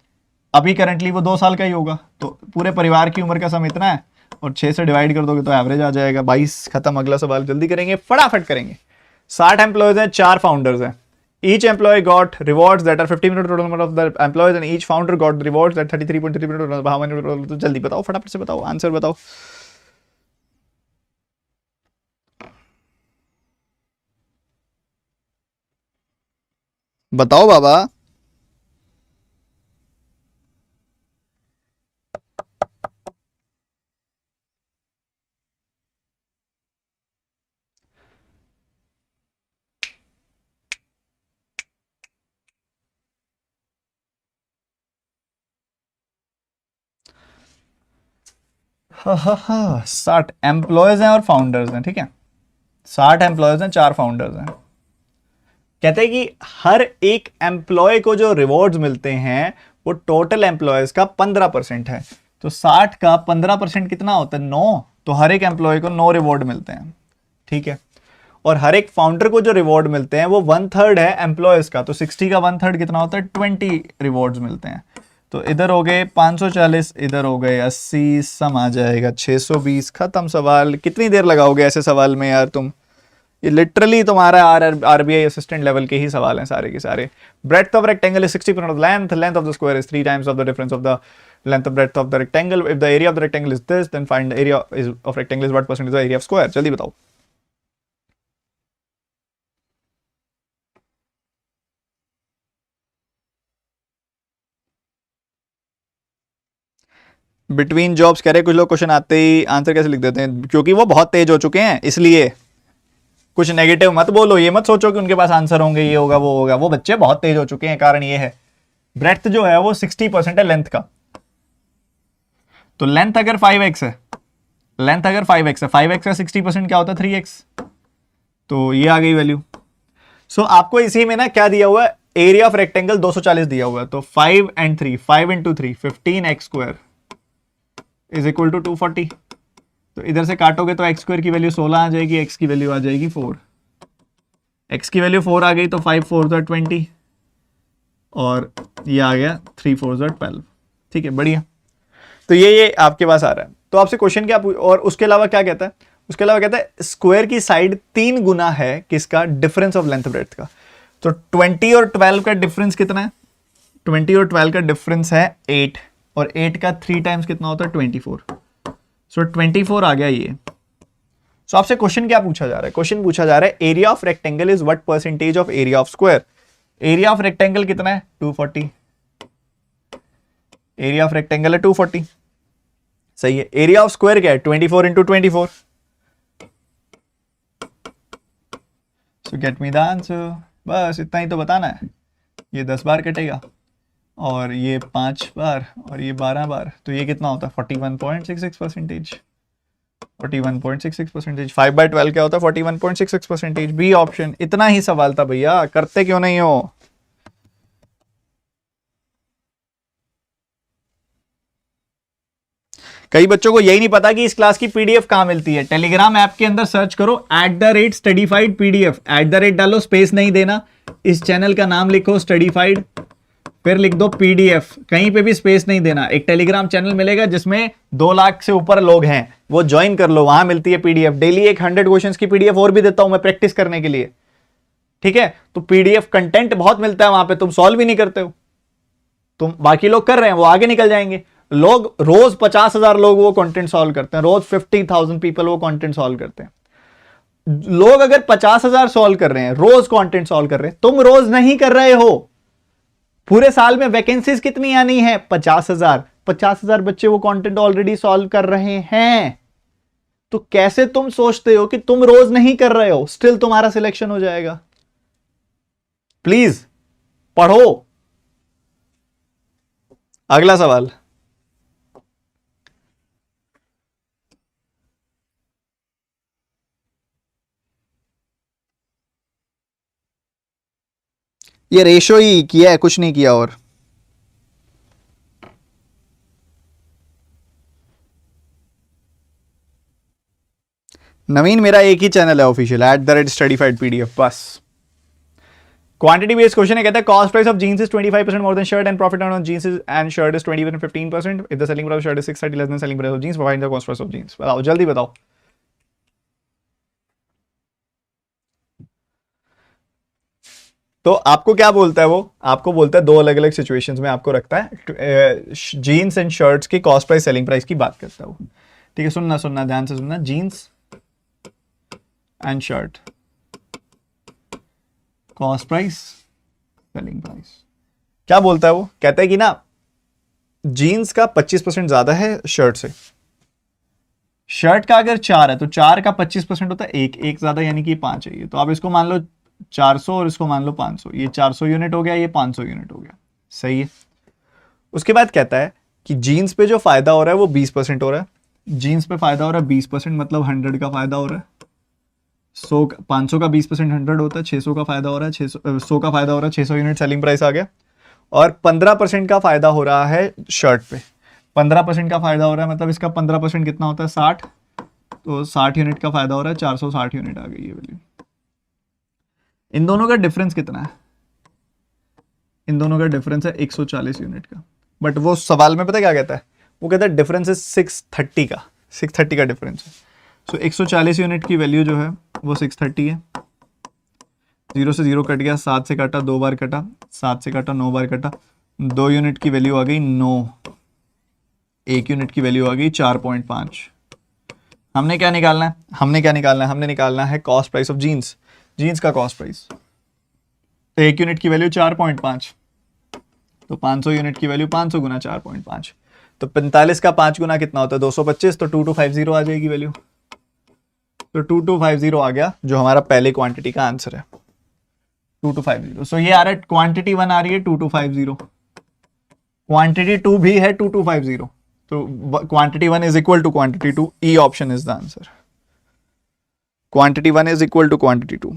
[SPEAKER 1] अभी करंटली वो 2 साल का ही होगा, तो पूरे परिवार की उम्र का सम इतना है, और 6 से डिवाइड कर दोगे तो एवरेज आ जाएगा 22। खत्म। अगला सवाल जल्दी करेंगे, फटाफट करेंगे। 60 एम्प्लॉयज हैं, 4 फाउंडर्स हैं। Each employee got rewards that are 50% total number of the employees and each founder got the rewards that 33.3% of how many। तो जल्दी बताओ, फटाफट से बताओ, आंसर बताओ। बताओ बाबा। हाँ 60 एम्प्लॉयज हैं और फाउंडर्स हैं, ठीक है। 60 एम्प्लॉयज हैं, 4 फाउंडर्स हैं। कहते हैं कि हर एक एम्प्लॉय को जो रिवॉर्ड्स मिलते हैं वो टोटल एम्प्लॉयज का 15% है। तो 60 का 15% कितना होता है? 9। तो हर एक एम्प्लॉय को 9 रिवॉर्ड मिलते हैं, ठीक है। और हर एक फाउंडर को जो रिवॉर्ड मिलते हैं वो 1/3 है एम्प्लॉयज का, तो 60 का 1/3 कितना होता है? 20 रिवॉर्ड्स मिलते हैं। तो इधर हो गए 540, इधर हो गए 80, सम आ जाएगा 620। खत्म सवाल। कितनी देर लगाओगे ऐसे सवाल में यार तुम? ये लिटरली तुम्हारा आरबीआई असिस्टेंट लेवल के ही सवाल हैं सारे के सारे। Breadth of rectangle is 60% of length, length of the square is 3 times of the difference of the length of breadth of the rectangle. If the area of the rectangle is this then find the area is of rectangle is what percentage of area of square. जल्दी बताओ। बिटवीन जॉब्स कह रहे, कुछ लोग क्वेश्चन आते ही आंसर कैसे लिख देते हैं, क्योंकि वो बहुत तेज हो चुके हैं इसलिए। कुछ नेगेटिव मत बोलो, ये मत सोचो कि उनके पास आंसर होंगे, ये होगा वो होगा। वो बच्चे बहुत तेज हो चुके हैं, कारण ये है ब्रेड्थ जो है वो 60% है लेंथ का। तो लेंथ अगर 5x है, लेंथ अगर 5x है, 5x का 60% क्या होता है? 3x। तो ये आ गई वैल्यू। सो आपको इसी में ना क्या दिया हुआ है? एरिया ऑफ रेक्टेंगल 240 दिया हुआ है। तो 5 and 3, 5 into 3 15x square is equal to 240। तो इधर से काटोगे तो एक्स स्क्वायर की वैल्यू 16 आ जाएगी, एक्स की वैल्यू आ जाएगी 4। एक्स की वैल्यू 4 आ गई तो 5 4 20 और ये आ गया 3 4 12। ठीक है, बढ़िया। तो ये आपके पास आ रहा है। तो आपसे क्वेश्चन क्या और उसके अलावा क्या कहता है? उसके अलावा कहता है स्क्वायर की साइड 3 गुना है किसका? डिफरेंस ऑफ लेंथ ब्रेड्थ का। तो 20 और 12 का डिफरेंस कितना है? 20 और 12 का डिफरेंस है 8, और 8 का 3 टाइम्स कितना होता है? 24। सो 24 आ गया ये। सो आपसे क्वेश्चन क्या पूछा जा रहा है? क्वेश्चन पूछा जा रहा है area of rectangle is what percentage of area of square. Area of rectangle कितना है? 240। एरिया ऑफ रेक्टेंगल है 240, सही है। एरिया ऑफ स्क्वायर क्या है? 24 into 24। So get me the answer. बस इतना ही तो बताना है। ये 10 बार कटेगा और ये 5 बार और ये 12 बार, तो ये कितना होता है? 41.66%। 41.66%। 5/12 क्या होता है? 41.66%। B option. इतना ही सवाल था भैया, करते क्यों नहीं हो? कई बच्चों को यही नहीं पता कि इस क्लास की पीडीएफ कहां मिलती है। टेलीग्राम ऐप के अंदर सर्च करो @studyfied PDF, @ डालो, स्पेस नहीं देना। इस चैनल का नाम लिखो स्टडीफाइड, फिर लिख दो पीडीएफ, कहीं पे भी स्पेस नहीं देना। एक टेलीग्राम चैनल मिलेगा जिसमें 2 लाख से ऊपर लोग हैं, वो ज्वाइन कर लो, वहां मिलती है पीडीएफ। डेली एक 100 क्वेश्चंस की पीडीएफ और भी देता हूं मैं प्रैक्टिस करने के लिए, ठीक है। तो पीडीएफ कंटेंट बहुत मिलता है वहां पे, तुम सॉल्व भी नहीं करते हो। तुम, बाकी लोग कर रहे हैं वो आगे निकल जाएंगे। लोग रोज 50,000 लोग वो कंटेंट सॉल्व करते हैं, रोज 50,000 पीपल वो कंटेंट सॉल्व करते हैं। लोग अगर 50,000 सॉल्व कर रहे हैं, रोज कंटेंट सॉल्व कर रहे हैं, तुम रोज नहीं कर रहे हो। पूरे साल में वैकेंसीज कितनी आनी है? 50,000। 50,000 बच्चे वो कंटेंट ऑलरेडी सॉल्व कर रहे हैं। तो कैसे तुम सोचते हो कि तुम रोज नहीं कर रहे हो स्टिल तुम्हारा सिलेक्शन हो जाएगा? प्लीज पढ़ो। अगला सवाल। ये रेशो ही किया है, कुछ नहीं किया। और नवीन, मेरा एक ही चैनल है ऑफिशियल @studyfied PDF बस। क्वांटिटी बेस्ड क्वेश्चन है, कहता है cost price of jeans is 25% more than shirt and profit on jeans is and shirt is 15%। If the selling price of shirt is 630 less than selling price of jeans, find the cost price of jeans. बताओ जल्दी बताओ। तो आपको क्या बोलता है वो? आपको बोलता है दो अलग अलग सिचुएशंस में आपको रखता है, जीन्स एंड शर्ट्स की कॉस्ट प्राइस सेलिंग प्राइस की बात करता है वो। ठीक है, सुनना सुनना ध्यान से सुनना। Jeans and shirt cost price selling price, क्या बोलता है वो? कहता है कि ना जीन्स का 25% ज्यादा है शर्ट से। शर्ट का अगर 4 है तो 4 का 25% होता है एक ज्यादा, यानी कि 5 है ये। तो आप इसको मान लो 400 और इसको मान लो 500। ये 400 यूनिट हो गया, ये 500 यूनिट हो गया। सही है। उसके बाद कहता है कि जीन्स पे जो फायदा हो रहा है वो 20% हो रहा है। जीन्स पे फायदा हो रहा है 20%, मतलब 100 का फायदा हो रहा है। 500 का 20% 100 होता है, 600 का फायदा हो रहा है, 100 का फायदा हो रहा है, 600 यूनिट सेलिंग प्राइस आ गया। और 15% का फायदा हो रहा है शर्ट पे। 15% का फायदा हो रहा है, मतलब इसका 15% कितना होता है? 60। तो 60 यूनिट का फायदा हो रहा है, 460 यूनिट आ गई ये वैल्यू। इन दोनों का डिफरेंस कितना है? इन दोनों का डिफरेंस है 140 यूनिट का। बट वो सवाल में पता है क्या कहता है? वो कहता है डिफरेंस है 630 का डिफरेंस है। सो 140 यूनिट की वैल्यू जो है वो 630 है। 0 से 0 कट गया, 7 से काटा, 2 बार कटा, 7 से काटा, 9 बार कटा, 2 यूनिट की वैल्यू आ गई 9। 1 यूनिट की वैल्यू आ गई 4.5। हमने क्या निकालना है? हमने निकालना है cost price of jeans. Jeans का कॉस्ट प्राइस। तो 1 यूनिट की वैल्यू 4.5, तो 500 यूनिट की वैल्यू 500 गुना 4.5, तो 45 का 5 गुना कितना होता है? 225। तो 2250 आ जाएगी वैल्यू। तो 2250 आ गया, जो हमारा पहले क्वांटिटी का आंसर है 2250। सो ये आ रहा है क्वांटिटी 1 आ रही है 2250, क्वांटिटी 2 भी है 2250। तो quantity 1 is equal to quantity 2। E option is the answer. Quantity 1 is equal to quantity 2।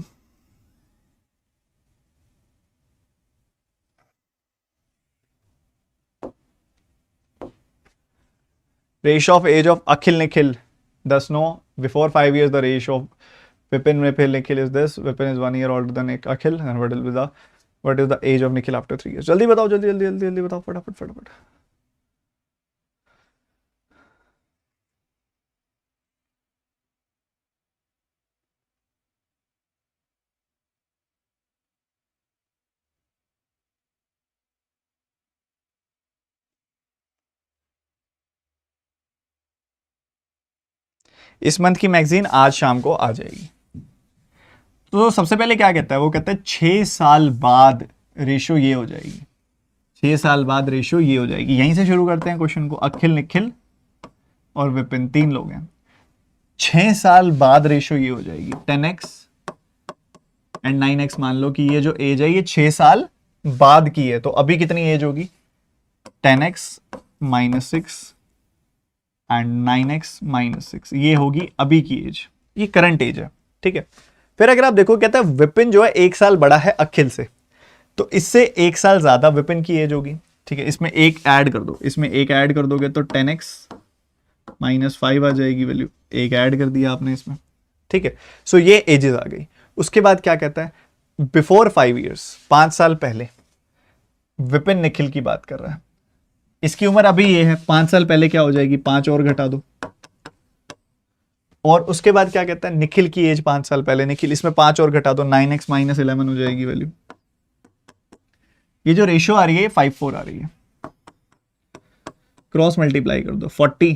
[SPEAKER 1] Ratio of age of Akhil Nikhil, thus no. Before 5 years, the ratio of Vipin Nikhil is this. Vipin is 1 year older than Akhil. And what is the age of Nikhil after 3 years? जल्दी बताओ, जल्दी बताओ, फटाफट। इस मंथ की मैगजीन आज शाम को आ जाएगी। तो सबसे पहले क्या कहता है? वो कहता है 6 साल बाद रेशियो ये हो जाएगी। 6 साल बाद रेशियो ये हो जाएगी। यहीं से शुरू करते हैं क्वेश्चन को। अखिल, निखिल और विपिन 3 लोग हैं। 6 साल बाद रेशियो ये हो जाएगी 10x एंड 9x। मान लो कि ये जो एज है ये 6 साल बाद की है, तो अभी कितनी एज होगी? 10x - 6 एंड 9x - 6, ये होगी अभी की एज। ये करंट एज है, ठीक है। फिर अगर आप देखो, कहता है विपिन जो है 1 साल बड़ा है अखिल से, तो इससे 1 साल ज्यादा विपिन की एज होगी, ठीक है। इसमें एक ऐड कर दो, इसमें एक ऐड कर दोगे तो 10x - 5 आ जाएगी वैल्यू। एक ऐड कर दिया आपने इसमें, ठीक है। सो ये एजेस आ गई। उसके बाद क्या कहता है? बिफोर 5 ईयर्स, 5 साल पहले विपिन निखिल की बात कर रहा है। इसकी उम्र अभी ये है, 5 साल पहले क्या हो जाएगी? 5 और घटा दो। और उसके बाद क्या कहता है? निखिल की एज 5 साल पहले, निखिल, इसमें 5 और घटा दो, 9x - 11 हो जाएगी वैल्यू। ये जो रेशियो आ रही है 5:4 आ रही है। क्रॉस मल्टीप्लाई कर दो, 40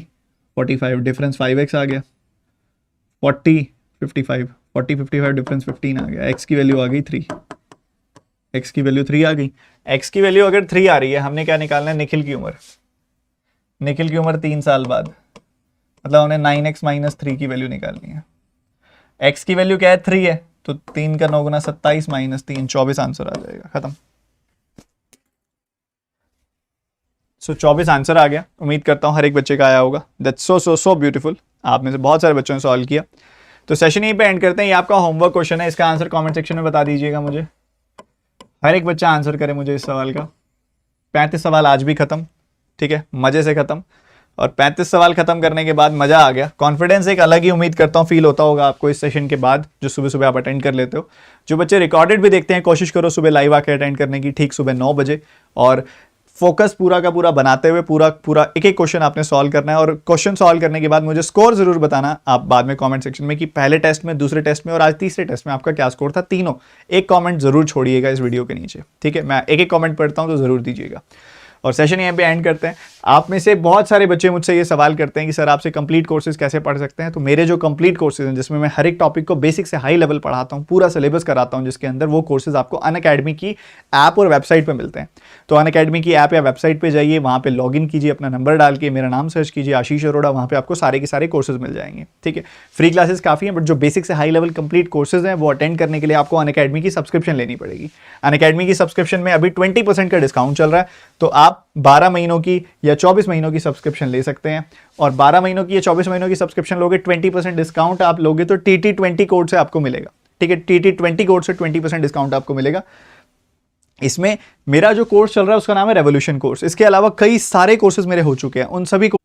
[SPEAKER 1] 45, डिफरेंस 5x आ गया। 40 55, 40 55 डिफरेंस 15 आ गया। x की वैल्यू आ गई 3, x की वैल्यू 3 आ गई। x की वैल्यू अगर 3 आ रही है, हमने क्या निकालना है? निखिल की उम्र। निखिल की उम्र 3 साल बाद, मतलब उन्हें 9x माइनस 3 की वैल्यू निकालनी है। x की वैल्यू क्या है 3 है, तो 3 का 9 गुना 27 माइनस 3 24 आंसर आ जाएगा, खत्म। सो 24 आंसर आ गया, उम्मीद करता हूँ हर एक बच्चे का आया होगा। That's so so so beautiful, आप में से बहुत सारे बच्चों ने सॉल्व किया। तो सेशन यहीं पे एंड करते हैं। ये आपका होमवर्क क्वेश्चन है, इसका आंसर कमेंट सेक्शन में बता दीजिएगा मुझे, हर एक बच्चा आंसर करे मुझे इस सवाल का। 35 सवाल आज भी खत्म, ठीक है, मजे से खत्म। और 35 सवाल खत्म करने के बाद मजा आ गया, कॉन्फिडेंस एक अलग ही उम्मीद करता हूँ फील होता होगा आपको इस सेशन के बाद, जो सुबह सुबह आप अटेंड कर लेते हो। जो बच्चे रिकॉर्डेड भी देखते हैं, कोशिश करो सुबह लाइव आके अटेंड करने की, ठीक सुबह 9 बजे। और फोकस पूरा का पूरा बनाते हुए पूरा पूरा एक एक क्वेश्चन आपने सॉल्व करना है। और क्वेश्चन सॉल्व करने के बाद मुझे स्कोर जरूर बताना आप बाद में कमेंट सेक्शन में कि पहले टेस्ट में, दूसरे टेस्ट में और आज तीसरे टेस्ट में आपका क्या स्कोर था। तीनों एक कमेंट जरूर छोड़िएगा इस वीडियो के नीचे, ठीक है, मैं एक एक कमेंट पढ़ता हूं तो जरूर दीजिएगा। और सेशन यहाँ पे एंड करते हैं। आप में से बहुत सारे बच्चे मुझसे ये सवाल करते हैं कि सर आपसे कंप्लीट कोर्सेज कैसे पढ़ सकते हैं। तो मेरे जो कंप्लीट कोर्सेज हैं, जिसमें मैं हर एक टॉपिक को बेसिक से हाई लेवल पढ़ाता हूँ, पूरा सिलेबस कराता हूँ, जिसके अंदर वो कोर्सेज आपको अनअकैडमी की ऐप और वेबसाइट पे मिलते हैं। तो अनअकैडमी की ऐप या वेबसाइट पे जाइए, वहाँ पे लॉगिन कीजिए, अपना नंबर डाल के मेरा नाम सर्च कीजिए आशीष अरोड़ा, वहाँ पे आपको सारे के सारे कोर्सेज मिल जाएंगे, ठीक है। फ्री क्लासेस काफ़ी हैं, बट जो बेसिक से हाई लेवल कंप्लीट कोर्सेज हैं वो अटेंड करने के लिए आपको अनअकैडमी की सब्सक्रिप्शन लेनी पड़ेगी। अनअकैडमी की सब्सक्रिप्शन में अभी 20% का डिस्काउंट चल रहा है, तो आप 12 महीनों की या 24 महीनों की सब्सक्रिप्शन ले सकते हैं। और 12 महीनों की या 24 महीनों की सब्सक्रिप्शन लोगे, 20% डिस्काउंट आप लोगे तो TT20 कोड से आपको मिलेगा, ठीक है। TT20 कोड से 20% डिस्काउंट आपको मिलेगा। इसमें मेरा जो कोर्स चल रहा है उसका नाम है रेवोल्यूशन कोर्स। इसके अलावा कई सारे कोर्सेज मेरे हो चुके हैं, उन सभी को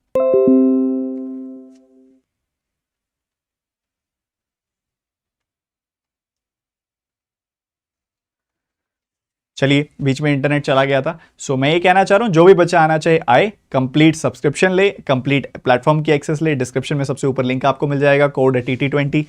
[SPEAKER 1] चलिए, बीच में इंटरनेट चला गया था। सो मैं ये कहना चाह रहा हूँ, जो भी बच्चा आना चाहे आए, कंप्लीट सब्सक्रिप्शन ले, कंप्लीट प्लेटफॉर्म की एक्सेस ले। डिस्क्रिप्शन में सबसे ऊपर लिंक आपको मिल जाएगा, कोड है TT20।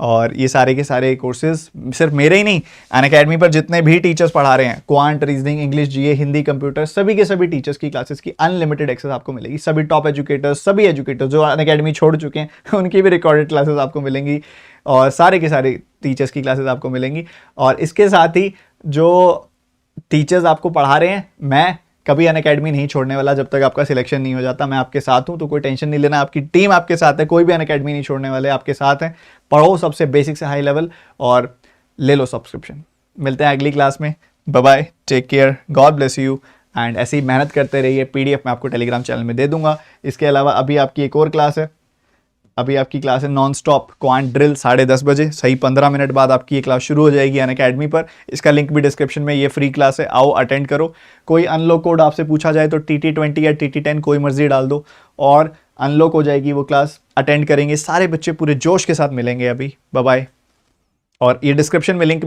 [SPEAKER 1] और ये सारे के सारे कोर्सेज सिर्फ मेरे ही नहीं, अनअकैडमी पर जितने भी टीचर्स पढ़ा रहे हैं, क्वांट, रीजनिंग, इंग्लिश, जीए, हिंदी, कंप्यूटर, सभी के सभी टीचर्स की क्लासेस की अनलिमिटेड एक्सेस आपको मिलेगी। सभी टॉप एजुकेटर्स, सभी एजुकेटर्स जो अनअकैडमी छोड़ चुके हैं उनकी भी रिकॉर्डेड क्लासेस आपको मिलेंगी, और सारे के सारे टीचर्स की क्लासेस आपको मिलेंगी। और इसके साथ ही जो टीचर्स आपको पढ़ा रहे हैं, मैं कभी अनअकैडमी नहीं छोड़ने वाला जब तक आपका सिलेक्शन नहीं हो जाता। मैं आपके साथ हूं, तो कोई टेंशन नहीं लेना, आपकी टीम आपके साथ है, कोई भी अनअकैडमी नहीं छोड़ने वाले, आपके साथ हैं। पढ़ो सबसे बेसिक से हाई लेवल और ले लो सब्सक्रिप्शन। मिलते हैं अगली क्लास में, bye bye, take care, God bless you. And ऐसे ही मेहनत करते रहिए। PDF मैं आपको टेलीग्राम चैनल में दे दूंगा। इसके अलावा अभी आपकी एक और क्लास है, अभी आपकी क्लास है नॉन स्टॉप क्वांट ड्रिल, 10:30 बजे, सही 15 मिनट बाद आपकी ये क्लास शुरू हो जाएगी अनअकैडमी पर। इसका लिंक भी डिस्क्रिप्शन में, ये फ्री क्लास है, आओ अटेंड करो। कोई अनलॉक कोड आपसे पूछा जाए तो TT20 या TT10 कोई मर्जी डाल दो और अनलॉक हो जाएगी वो क्लास। अटेंड करेंगे, सारे बच्चे पूरे जोश के साथ मिलेंगे अभी। Bye bye. और ये डिस्क्रिप्शन में लिंक